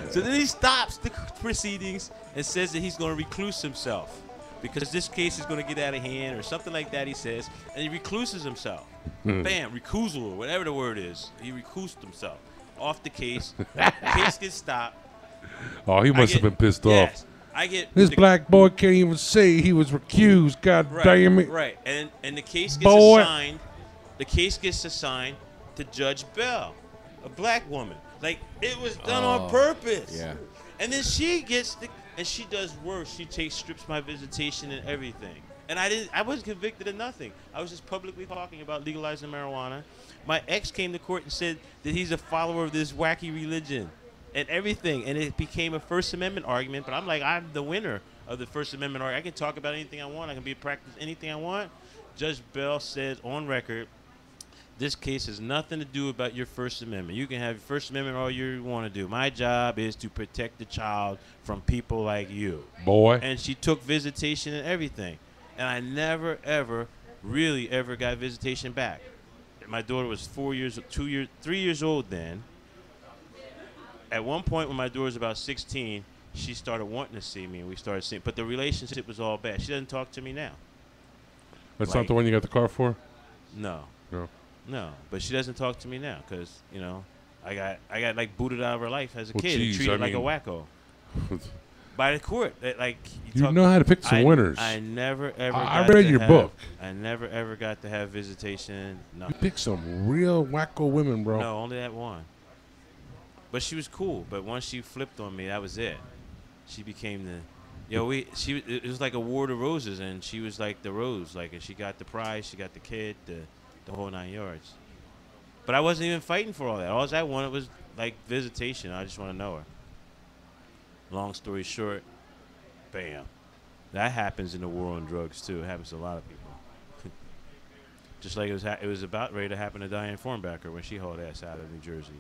So then he stops the proceedings and says that he's going to recluse himself because this case is going to get out of hand or something like that, he says. And he recluses himself. Bam, recusal, or whatever the word is. He recused himself off the case. The case gets stopped. Oh, he must have been pissed off. This black boy can't even say he was recused. God damn it! Right, and the case gets assigned. The case gets assigned to Judge Bell, a black woman. Like it was done on purpose. Yeah. And then she she does worse. She strips my visitation and everything. And I wasn't convicted of nothing. I was just publicly talking about legalizing marijuana. My ex came to court and said that he's a follower of this wacky religion. And everything, and it became a First Amendment argument. But I'm like, I'm the winner of the First Amendment argument. I can talk about anything I want. I can practice anything I want. Judge Bell says on record, this case has nothing to do about your First Amendment. You can have your First Amendment all you want to do. My job is to protect the child from people like you, boy. And she took visitation and everything, and I never really ever got visitation back. My daughter was 3 years old then. At one point when my daughter was about 16, she started wanting to see me, and we started seeing. But the relationship was all bad. She doesn't talk to me now. That's not the one you got the car for? No. No. But she doesn't talk to me now because I got like booted out of her life as a kid and treated like a wacko by the court. You know how to pick some winners. I never ever. I read your book. I never ever got to have visitation. No. You picked some real wacko women, bro. No, only that one. But she was cool. But once she flipped on me, that was it. She became it was like a war to roses, and she was like the rose. Like, and she got the prize, she got the kid, the whole 9 yards. But I wasn't even fighting for all that. All I wanted was like visitation. I just want to know her. Long story short, bam. That happens in the war on drugs too. It happens to a lot of people. Just like it was about ready to happen to Diane Formbacker when she hauled ass out of New Jersey.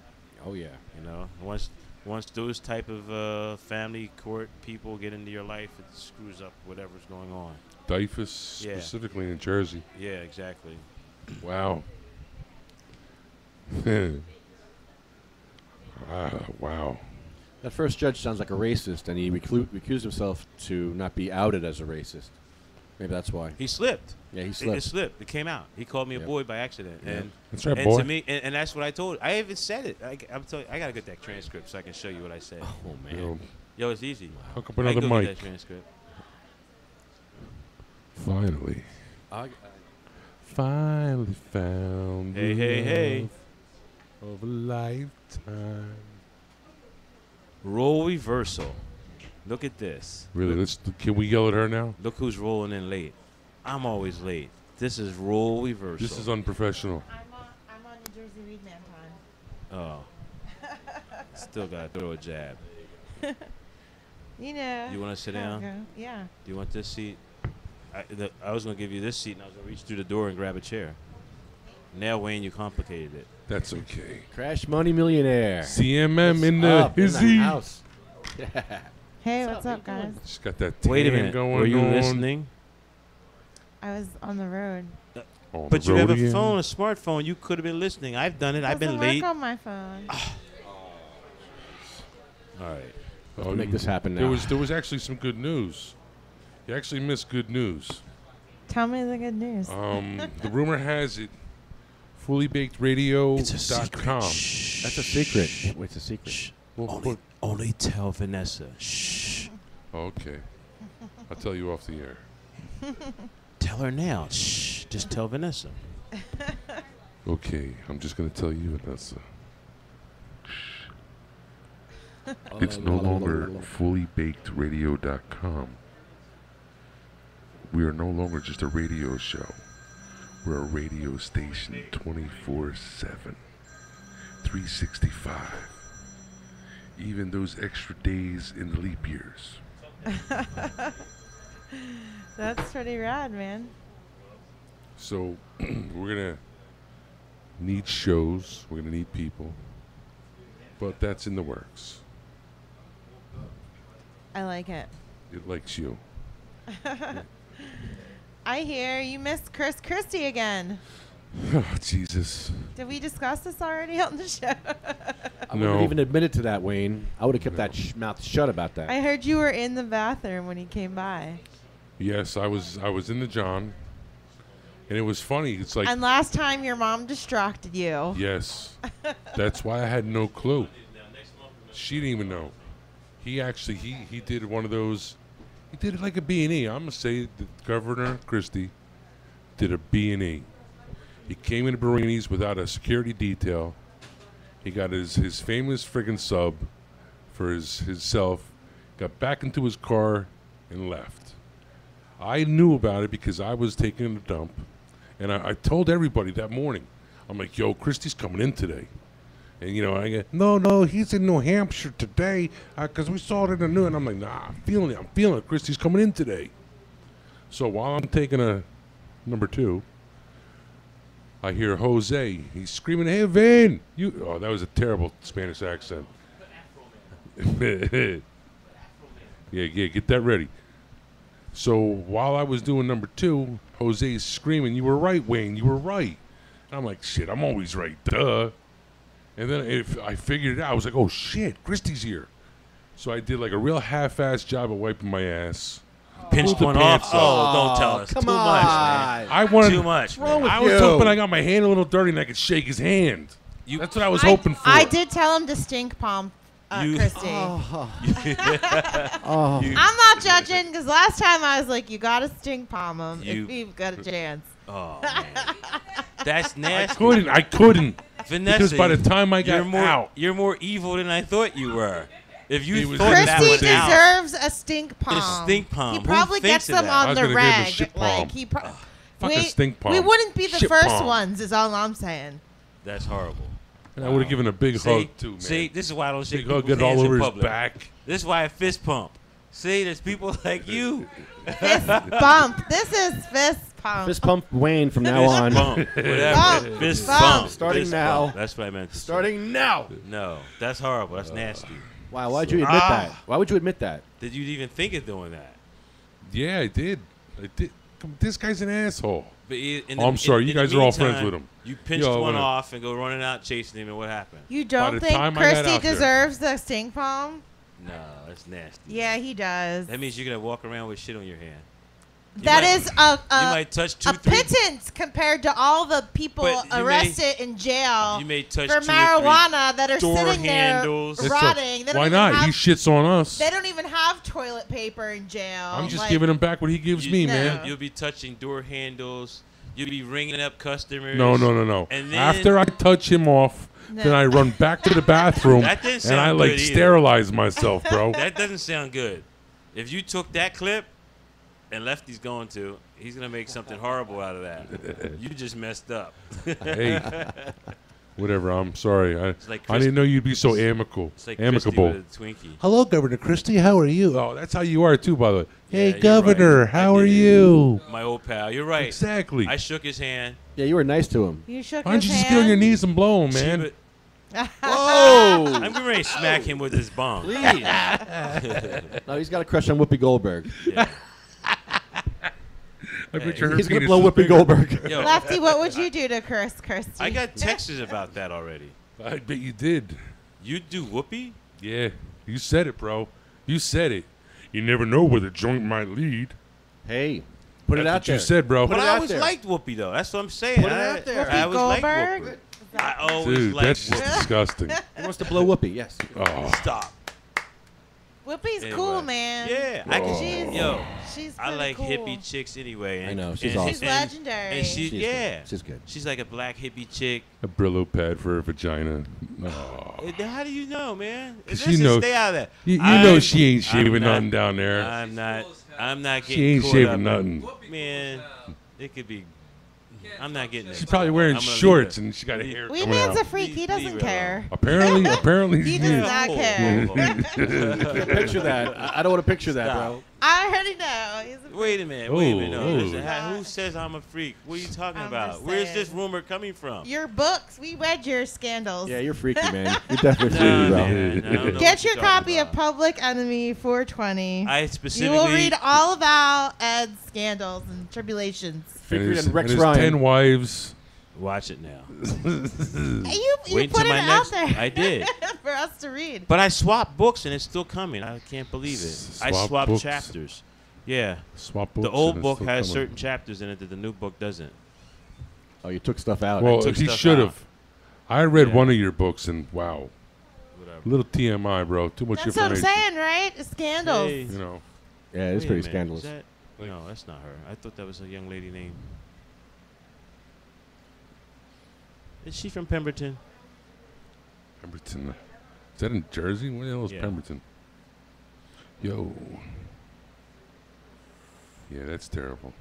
Oh yeah. Once those type of family court people get into your life, it screws up whatever's going on. DYFS specifically in Jersey. Yeah, exactly. Wow. Wow. That first judge sounds like a racist, and he recused himself to not be outed as a racist. Maybe that's why. He slipped. Yeah, he slipped. It slipped. It came out. He called me a boy by accident. Yeah. And that's right, and boy. To me, and that's what I told. I even said it. I'm telling you, I gotta get that transcript so I can show you what I said. Oh man. Yo, it's easy. Hook up another I mic. Get that transcript. Finally. Finally found hey of a lifetime. Role reversal. Look at this. Really? Can we yell at her now? Look who's rolling in late. I'm always late. This is role reversal. This is unprofessional. I'm on New Jersey Read Man time. Oh. Still got to throw a jab. You know. You want to sit down? Yeah. Do you want this seat? I was going to give you this seat, and I was going to reach through the door and grab a chair. Now, Wayne, you complicated it. That's okay. Crash Money Millionaire. CMM in the house. Hey, what's up, guys? Just got that Wait a minute. going Were you on. listening? I was on the road. But you have a phone, a smartphone. You could have been listening. I've done it. I've been late. Work on my phone. All right. Let's make this happen now. There was actually some good news. You actually missed good news. Tell me the good news. The rumor has it, fullybakedradio.com. That's a secret. Wait, it's a secret. Shh. Only tell Vanessa. Shh. Okay. I'll tell you off the air. Tell her now. Shh. Just tell Vanessa. Okay. I'm just going to tell you, Vanessa. It's no longer fullybakedradio.com. We are no longer just a radio show. We're a radio station 24/7, 365. Even those extra days in the leap years. That's pretty rad, man. So we're gonna need shows. We're gonna need people, but that's in the works. I like it. It likes you. I hear you missed Chris Christie again. Oh, Jesus. Did we discuss this already on the show? I wouldn't have even admitted to that, Wayne. I would have kept that mouth shut about that. I heard you were in the bathroom when he came by. Yes, I was in the John, and it was funny. It's like, And last time your mom distracted you. yes, that's why I had no clue. She didn't even know. He actually he did one of those. He did it like a B&E. I'm gonna say that Governor Christie did a B&E. He came into Barini's without a security detail. He got his famous friggin' sub for himself, got back into his car, and left. I knew about it because I was taking a dump, and I told everybody that morning. I'm like, yo, Christie's coming in today. And, you know, I go, no, he's in New Hampshire today because we saw it in the news. And I'm like, nah, I'm feeling it. Christie's coming in today. So while I'm taking a number 2, I hear Jose. He's screaming, hey, Vin. Oh, that was a terrible Spanish accent. Yeah, get that ready. So while I was doing number 2, Jose's screaming, you were right, Wayne, you were right. And I'm like, shit, I'm always right, duh. And then if I figured it out, I was like, oh, shit, Christie's here. So I did like a real half-assed job of wiping my ass. Pinched one off? Oh, don't tell us. Come Too on. much, man. I wanted, Too much. What's wrong with I was you? hoping I got my hand a little dirty and I could shake his hand. That's what I was hoping for. I did tell him to stink palm Christy. I'm not judging because last time I was like, you got to stink palm him if you've got a chance. Oh, man. That's nasty. I couldn't. Vanessa, because by the time I got out. You're more evil than I thought you were. If you thought Christy that was deserves a stink palm. A stink palm. He probably gets them on the rag. Like he Fucking stink palm. We wouldn't be the Shit first palm. ones, is all I'm saying. That's horrible. And I would have given a big hug too, man. See, this is why I don't shake big hug, people's get all hands in over his public. back. This is why I fist pump. See, there's people like you. Fist bump. This is fist pump. Fist pump Wayne from now Fist on. bump. Whatever. Bump. Fist Bump. bump. Starting Fist now. bump. That's what I meant to say. Starting now. No, that's horrible. That's nasty. Wow, why'd you admit that? Why would you admit that? Did you even think of doing that? Yeah, I did. This guy's an asshole. But I'm sorry. You guys are all friends with him. You pinched one off and go running out chasing him, and what happened? You don't think Christy deserves the stink palm? No, that's nasty. Yeah, he does. That means you're going to walk around with shit on your hand. That is you might touch a pittance compared to all the people arrested in jail you may touch for 2 or 3 marijuana that are door sitting handles. there rotting. They don't Why even not? have- He shits on us. They don't even have toilet paper in jail. I'm just giving him back what he gives me, man. You'll be touching door handles. You'll be ringing up customers. No. And then, After I touch him off, then I run back to the bathroom That didn't and sound I good either. sterilize myself, bro. That doesn't sound good. If you took that clip and Lefty's going to, he's going to make something horrible out of that. You just messed up. Hey, whatever. I'm sorry. I like didn't know you'd be so amicable. It's like amicable. Christy with a Twinkie. Hello, Governor Christie. How are you? Oh, that's how you are too, by the way. Hey, you're Governor. right. How are you? My old pal. You're right. Exactly. I shook his hand. Yeah, you were nice to him. You shook Why don't his you just hand? get on your knees and blow him, man? Whoa! I'm getting ready to smack him with his bong. Please. No, he's got a crush on Whoopi Goldberg. Yeah. I bet your He's going to penis blow is Whoopi bigger. Goldberg. Yo, Lefty, what would you do to Christy? I got texts about that already. I bet you did. You do whoopee? Yeah, you said it, bro. You said it. You never know where the joint might lead. Hey, put it That's out what there. you said, bro. But it I out always there. liked whoopee, though. That's what I'm saying. Put it out there. I always liked Goldberg? whoopee. I always Dude, liked that's just whoopee. disgusting. He wants to blow Whoopi, yes. Oh. Stop. Whoopi's Anyway. cool, man. Yeah, I can. She's, Yo, she's I pretty like cool. hippie chicks anyway. And, I know, she's and- awesome. She's and- legendary. And she, She's yeah, good. She's good. She's like a black hippie chick. A Brillo pad for her vagina. Oh. How do you know, man? 'Cause Listen, you know- stay out of that. You know I'm- she ain't I'm shaving not- nothing down there. I'm not getting She ain't caught shaving up in- nothing. Man, it could be I'm not getting it. She's probably wearing shorts and she got hair Wee coming Man's out. a freak. He doesn't care. Apparently He she does is. not care. Can't picture that. I don't want to picture that, bro. I already know. He's a Wait a minute. No. Listen, who says I'm a freak? What are you talking about? Where's this rumor coming from? Your books. We read your scandals. Yeah, you're freaky, man. You're definitely freaky, bro. Get your copy of Public Enemy 420. I specifically. You will read all about Ed's scandals and tribulations. And Rex his Ryan. 10 wives. Watch it now. You put it out there. I did. For us to read. But I swapped books and it's still coming. I can't believe it. I swapped books. chapters. Yeah. Swap books. The old and book it's has still certain chapters in it that the new book doesn't. Oh, you took stuff out. Well, he should have. I read Yeah. one of your books and wow. Whatever. Little TMI, bro. Too much That's what I'm information. saying, right? Scandals. Hey. You know. Yeah, it's Wait a pretty minute. scandalous. Is that- no, that's not her. I thought that was a young lady name. Is she from Pemberton? Pemberton. Is that in Jersey? Where the hell is Yeah. Pemberton? Yo. Yeah, that's terrible.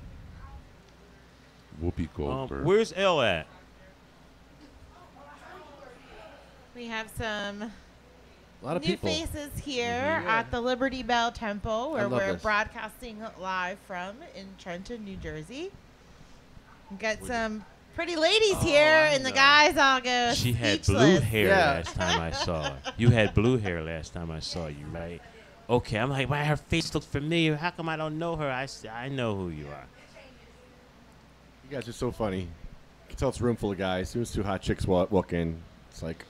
Whoopi Goldberg. Where's Elle at? We have some A lot of new people. faces here at the Liberty Bell Temple, where love we're this. broadcasting live from in Trenton, New Jersey. We've got some pretty ladies here, and the guys all go She had speechless. blue hair Yeah. last time I saw her. You had blue hair last time I saw you, right? Okay, I'm like, why her face looks familiar? How come I don't know her? I know who you are. You guys are so funny. You can tell it's a room full of guys. There was two hot chicks walk in. It's like,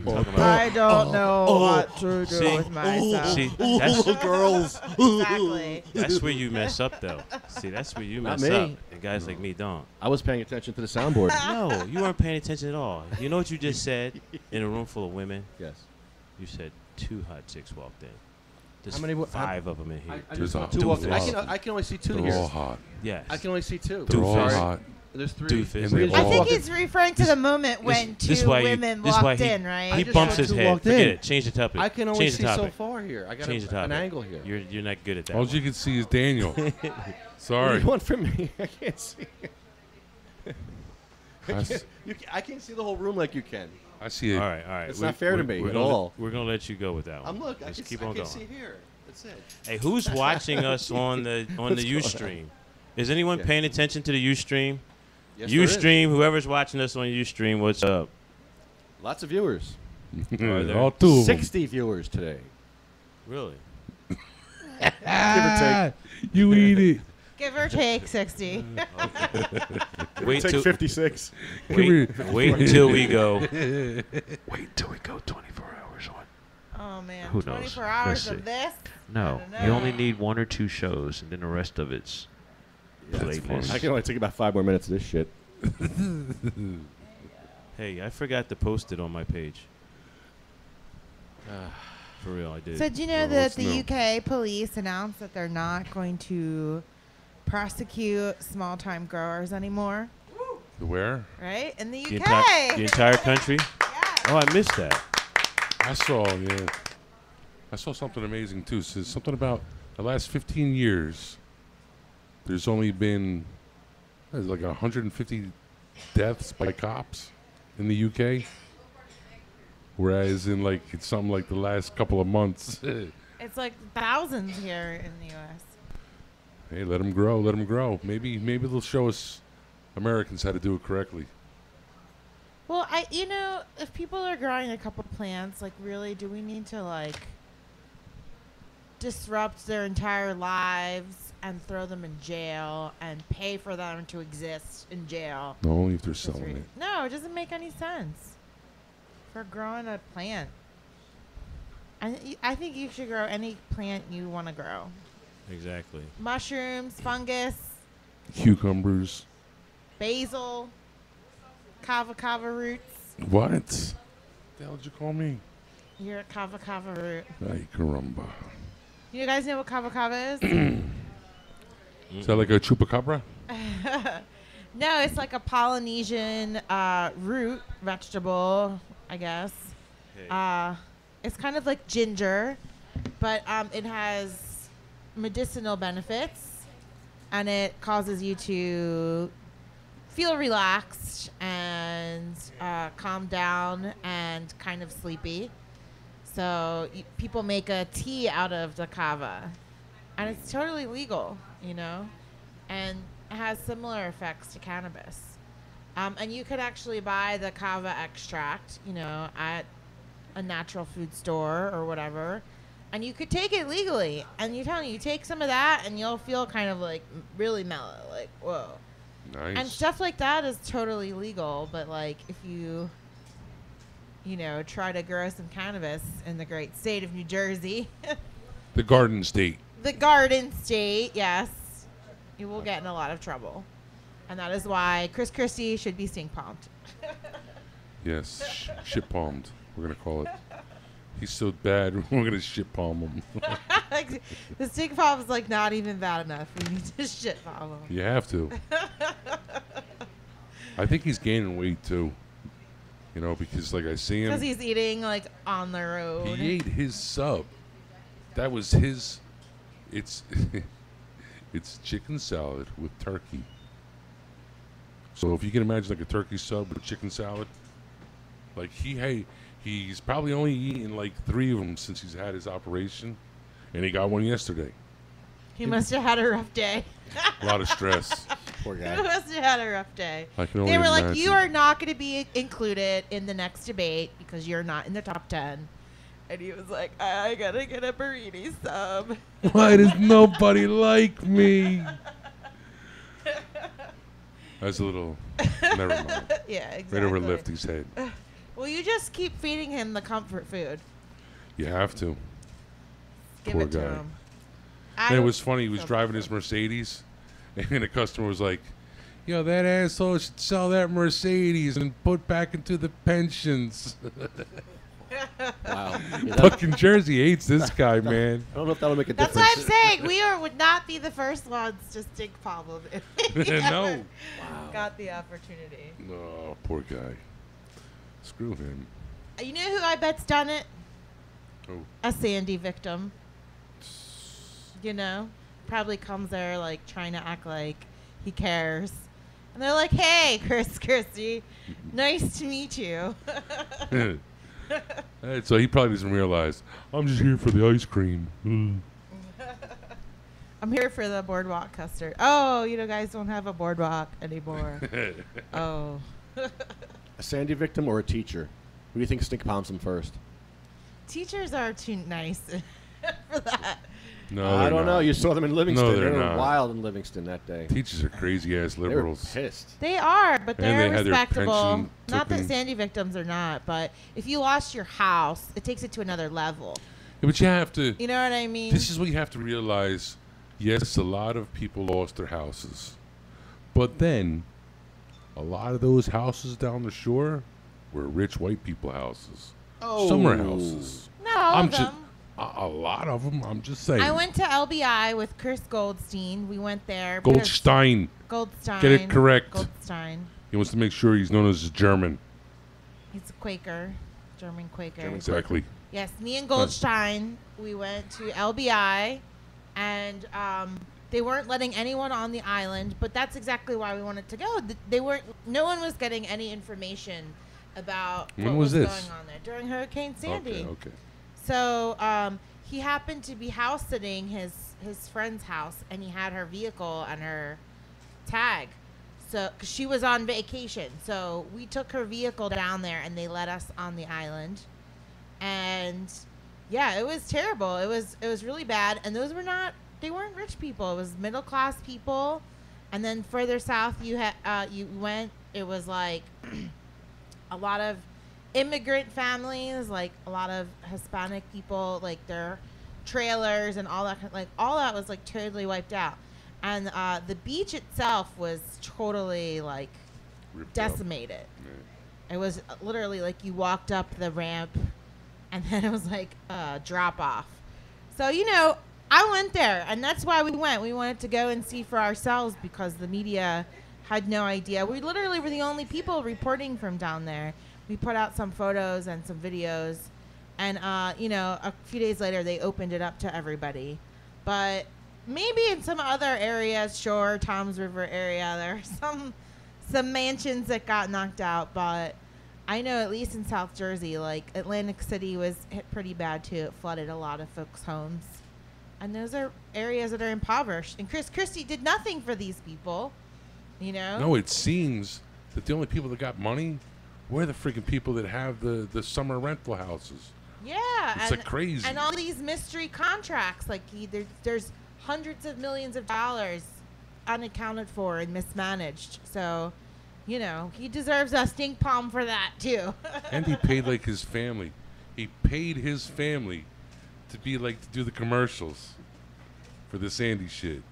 I don't know what to do with myself. See, that's, girls. Exactly. that's where you mess up, though. See, that's where you Not mess me. up. And guys like me don't. I was paying attention to the soundboard. No, you weren't paying attention at all. You know what you just said in a room full of women? Yes. You said two hot chicks walked in. There's How many five of them in here. I There's just saw a- two walk in. there's I can only see two They're here. all hot. Yes. I can only see two. They're all Sorry. hot. There's three. Doofus. And they Three I all- think walk in. he's referring to the moment when this two why you- women this why walked he- in, right? He just bumps saw his two head. walked Forget in. it. Change the topic. I can only Change see the so topic. far here. I got Change the an topic. angle here. You're not good at that. All one. you can see is Daniel. What do Sorry. you want from me? I can't see. I I can't see the whole room like you can. see it. All right. It's not fair to me at all. We're gonna let you go with that one. I'm look. I Just can, keep I on can going. see here. That's it. Hey, who's watching us on the What's going UStream? Is anyone Yeah. paying attention to the UStream? Yes, there is. UStream, whoever's watching us on UStream, what's up? Lots of viewers. there? All two of them. 60 viewers today. Really? Give or take. You eat it. Give or take 60. Wait Take till 56. wait until we go. Wait till we go 24 hours on. Oh, man. Who knows? 24 hours Let's of see. this? No, I don't you know. only need 1 or 2 shows, and then the rest of it's playlist. I can only take about 5 more minutes of this shit. Hey, I forgot to post it on my page. For real, I did. So, do you know Well, that let's the know. UK police announced that they're not going to prosecute small-time growers anymore? Where? Right? In the the, UK. the entire country? Yeah. Oh, I missed that. I saw something amazing too. It says something about the last 15 years. There's only been like 150 deaths by cops in the UK, whereas in like it's something like the last couple of months. It's like thousands here in the U.S. Hey, let them grow. Let them grow. Maybe they'll show us Americans how to do it correctly. Well, if people are growing a couple plants, like, really, do we need to, like, disrupt their entire lives and throw them in jail and pay for them to exist in jail? No, only if they're Just selling re- it. No, it doesn't make any sense for growing a plant. I think you should grow any plant you want to grow. Exactly. Mushrooms, fungus, Cucumbers. basil, kava roots. What? The hell did you call me? You're a kava root. Ay, caramba. You guys know what kava is? Is that like a chupacabra? No, it's like a Polynesian root vegetable, I guess. It's kind of like ginger, but it has medicinal benefits, and it causes you to feel relaxed and calmed down and kind of sleepy. So people make a tea out of the kava, and it's totally legal, you know, and it has similar effects to cannabis. And you could actually buy the kava extract, you know, at a natural food store or whatever, and you could take it legally. And you're telling you take some of that, and you'll feel kind of like really mellow, like whoa. Nice. And stuff like that is totally legal, but like if you know, try to grow some cannabis in the great state of New Jersey. The Garden State. The Garden State, yes. You will get in a lot of trouble. And that is why Chris Christie should be stink palmed. Yes, shit palmed. We're going to call it. He's so bad, we're going to shit palm him. The stink palm is like not even bad enough. We need to shit palm him. You have to. I think he's gaining weight too. You know, because like I see him. Because he's eating like on the road. He ate his sub. That was his. It's it's chicken salad with turkey. So if you can imagine like a turkey sub with chicken salad, like he's probably only eaten like 3 of them since he's had his operation, and he got one yesterday. He must have had a rough day. A lot of stress. Poor guy. He must have had a rough day. I can only They were like, imagine. you are not going to be included in the next debate because you're not in the top 10. And he was like, I got to get a burrito sub. Why does nobody like me? That's a little. Never mind. Yeah, exactly. Right over Lefty's head. Well, you just keep feeding him the comfort food. You have to. Give Poor it to guy. him. And it was funny. He was driving his Mercedes, and a customer was like, "Yo, that asshole should sell that Mercedes and put back into the pensions." Wow. Fucking Jersey hates this guy, man. I don't know if that'll make a That's difference. what I'm saying. We would not be the first ones to stink palm him if we No. ever got the opportunity. Oh, poor guy. Screw him. You know who I bet's done it? Oh. A Sandy victim. You know? Probably comes there like trying to act like he cares. And they're like, hey, Chris Christie, nice to meet you. So he probably doesn't realize, I'm just here for the ice cream. I'm here for the boardwalk custard. Oh, you know, guys don't have a boardwalk anymore. Oh. A Sandy victim or a teacher? Who do you think stink palms him first? Teachers are too nice for that. No, I don't know. You saw them in Livingston. No, they they're were not. wild in Livingston that day. Teachers are crazy-ass They were liberals. pissed. They are, but And they're they had their respectable. pension Not that taken. Sandy victims are not, but if you lost your house, it takes it to another level. Yeah, but you have to. You know what I mean? This is what you have to realize. Yes, a lot of people lost their houses. But then, a lot of those houses down the shore were rich white people houses. Oh. Summer houses. Not all I'm of just, them. a lot of them. I'm just saying. I went to LBI with Chris Goldstein. We went there. because- Goldstein. Goldstein. Get it correct. Goldstein. He wants to make sure he's known as a German. He's a Quaker. German Quaker. Exactly. Yes, me and Goldstein, we went to LBI, and they weren't letting anyone on the island, but that's exactly why we wanted to go. No one was getting any information about When what was was this? going on there during Hurricane Sandy. Okay. So he happened to be house sitting his friend's house, and he had her vehicle and her tag. So, 'cause she was on vacation, so we took her vehicle down there, and they let us on the island. And yeah, it was terrible. It was really bad. And they weren't rich people. It was middle class people. And then further south you went, it was like a lot of immigrant families, like a lot of Hispanic people, like their trailers and all that. Like all that was like totally wiped out. And the beach itself was totally like Ripped up. decimated. It was literally like you walked up the ramp, and then it was like a drop off. So, you know, I went there, and that's why we went. We wanted to go and see for ourselves because the media had no idea. We literally were the only people reporting from down there. We put out some photos and some videos, and, you know, a few days later they opened it up to everybody. But maybe in some other areas, Shore, Toms River area, there are some mansions that got knocked out, but I know at least in South Jersey, like Atlantic City was hit pretty bad too. It flooded a lot of folks' homes. And those are areas that are impoverished. And Chris Christie did nothing for these people, you know? No, it seems that the only people that got money were the freaking people that have the summer rental houses. Yeah. It's like crazy. And all these mystery contracts. Like, there's hundreds of millions of dollars unaccounted for and mismanaged. So, you know, he deserves a stink palm for that, too. And he paid, like, his family. He paid his family to be like to do the commercials for the Sandy shit.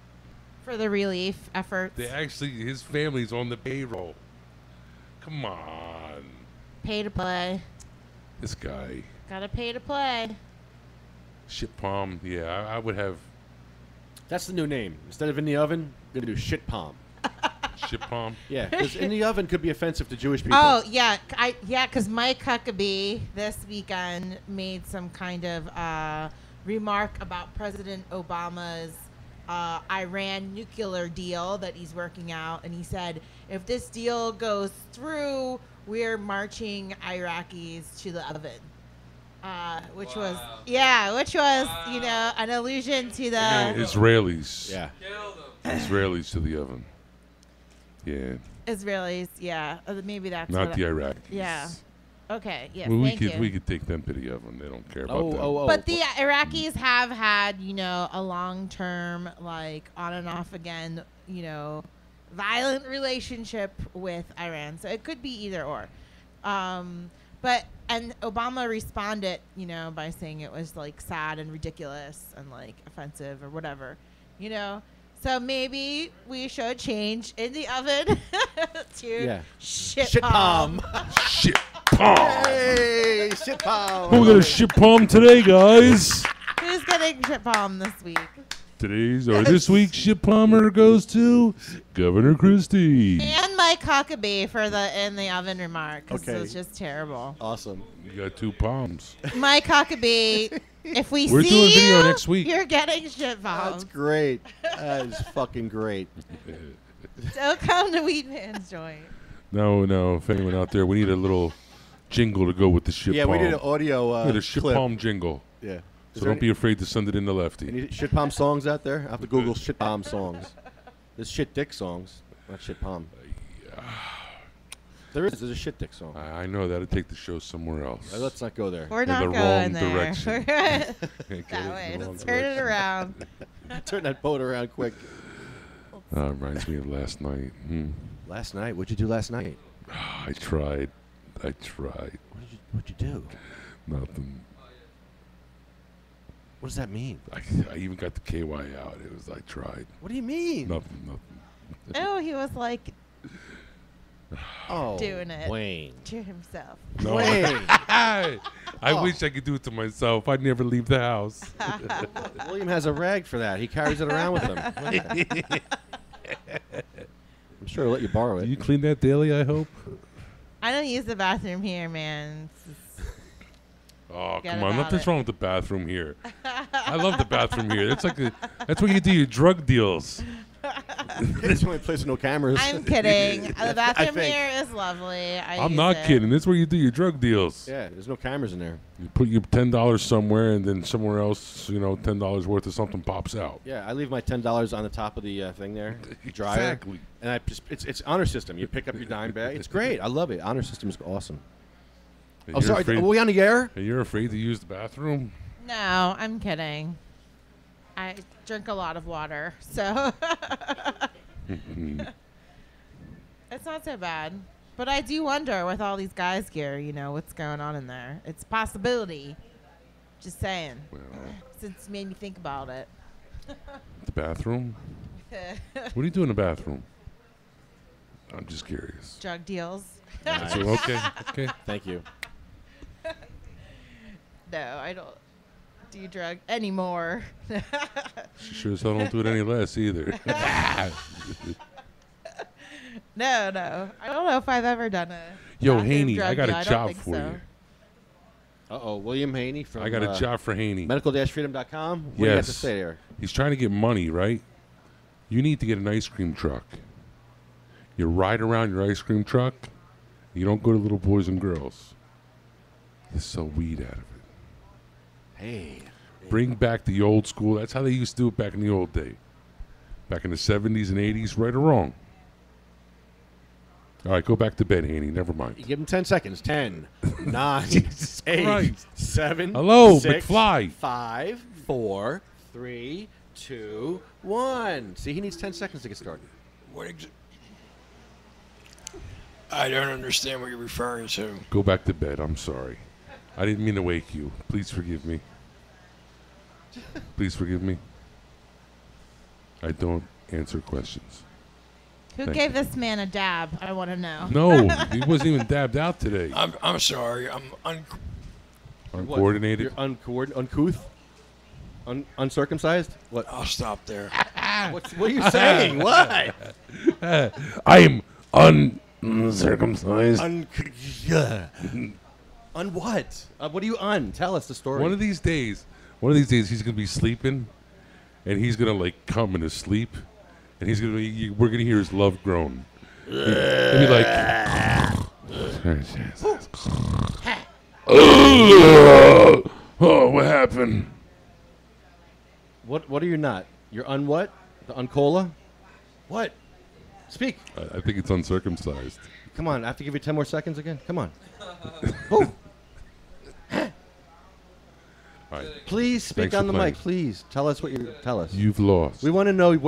For the relief efforts. They actually, his family's on the payroll. Come on. Pay to play. This guy. Gotta pay to play. Shit palm. Yeah, I would have. That's the new name. Instead of in the oven, we're gonna do shit palm. Shit palm. Yeah, because in the oven could be offensive to Jewish people. Oh yeah, because Mike Huckabee this weekend made some kind of remark about President Obama's Iran nuclear deal that he's working out, and he said if this deal goes through, we're marching Iraqis to the oven. Which was you know, an allusion to the Israelis. Yeah. Israelis to the oven. Yeah. Israelis, yeah. Maybe that's not the Iraqis. Yeah. Okay. Yes. Well, thank you. we could take them to the oven. They don't care about that. But the Iraqis have had, you know, a long-term, like on and off again, you know, violent relationship with Iran. So it could be either or. And Obama responded, you know, by saying it was like sad and ridiculous and like offensive or whatever, you know. So maybe we should change in the oven to shit palm. Shit palm. Hey, shit palm. Who got a shit palm today, guys? Who's getting shit palm this week? This week's shit palmer goes to Governor Christie. And Mike Huckabee for the in the oven remark. Okay. It was just terrible. Awesome. You got 2 palms. Mike Huckabee, if we're doing video next week. You're getting shit palm. That's great. That is fucking great. So come to Weed Man's joint. No. If anyone out there, we need a little jingle to go with the shit palm. Yeah, we need an audio we need a shit clip. palm jingle. Yeah. So don't be afraid to send it in to Lefty. Any shit palm songs out there? I have to Google shit palm songs. There's shit dick songs, not shit palm. There's a shit dick song. I know that'll take the show somewhere else. Let's not go there. We're not the going wrong there. direction. That way. Let's turn it around. Turn that boat around quick. Reminds me of last night. Last night? What'd you do last night? I tried. What'd you do? Nothing. What does that mean? I even got the KY out. I tried. What do you mean? Nothing. Oh, he was like Oh, doing it Wayne. to himself. No. Wayne. I wish I could do it to myself. I'd never leave the house. William has a rag for that. He carries it around with him. I'm sure he'll let you borrow it. Do you clean that daily, I hope? I don't use the bathroom here, man. Oh, Forget come on. about Nothing's it. wrong with the bathroom here. I love the bathroom here. That's where you do your drug deals. It's the only place with no cameras. I'm kidding. The bathroom think. here is lovely. I'm not kidding. That's where you do your drug deals. Yeah, there's no cameras in there. You put your $10 somewhere, and then somewhere else, $10 worth of something pops out. Yeah, I leave my $10 on the top of the thing there, dryer. Exactly. And it's honor system. You pick up your dime bag. It's great. I love it. Honor system is awesome. And Oh, you're sorry. afraid- Are we on the air? And you're afraid to use the bathroom? No, I'm kidding. I drink a lot of water, so it's not so bad. But I do wonder with all these guys here, what's going on in there. It's a possibility. Just saying. Well, Since you made me think about it. the bathroom? What do you do in the bathroom? I'm just curious. Drug deals. So, okay. Thank you. No, I don't do drug anymore. Sure as hell don't do it any less either. No. I don't know if I've ever done a Yo, bathroom Haney, drug I got deal. a I don't job think for so. you. Uh-oh, William Haney from I got a job for Haney. medical-freedom.com. What do you have to say there? He's trying to get money, right? You need to get an ice cream truck. You ride around your ice cream truck. You don't go to little boys and girls. You sell weed out of it. Hey. Bring back the old school. That's how they used to do it back in the old day. Back in the 70s and 80s, right or wrong. All right, go back to bed, Annie. Never mind. You give him 10 seconds. 10, 9, Jesus 8, Christ. 7, Hello, 6, McFly. 5, 4, 3, 2, 1. See, he needs 10 seconds to get started. I don't understand what you're referring to. Go back to bed. I'm sorry. I didn't mean to wake you. Please forgive me. Please forgive me. I don't answer questions. Who gave this man a dab? I want to know. No, he wasn't even dabbed out today. I'm sorry. I'm uncoordinated. You're uncouth? Uncircumcised? What? I'll stop there. What are you saying? What? I'm uncircumcised. On what? What are you on? Tell us the story. One of these days, he's gonna be sleeping, and he's gonna like come in his sleep, and he's gonna be. We're gonna hear his love groan. He'll be like, "Oh, what happened?" What are you not? You're on what? The uncola? What? Speak. I think it's uncircumcised. Come on, I have to give you 10 more seconds again. Come on. Oh. All right. Please speak Thanks on for the playing. mic. Please tell us what you tell us. You've lost. We want to know what.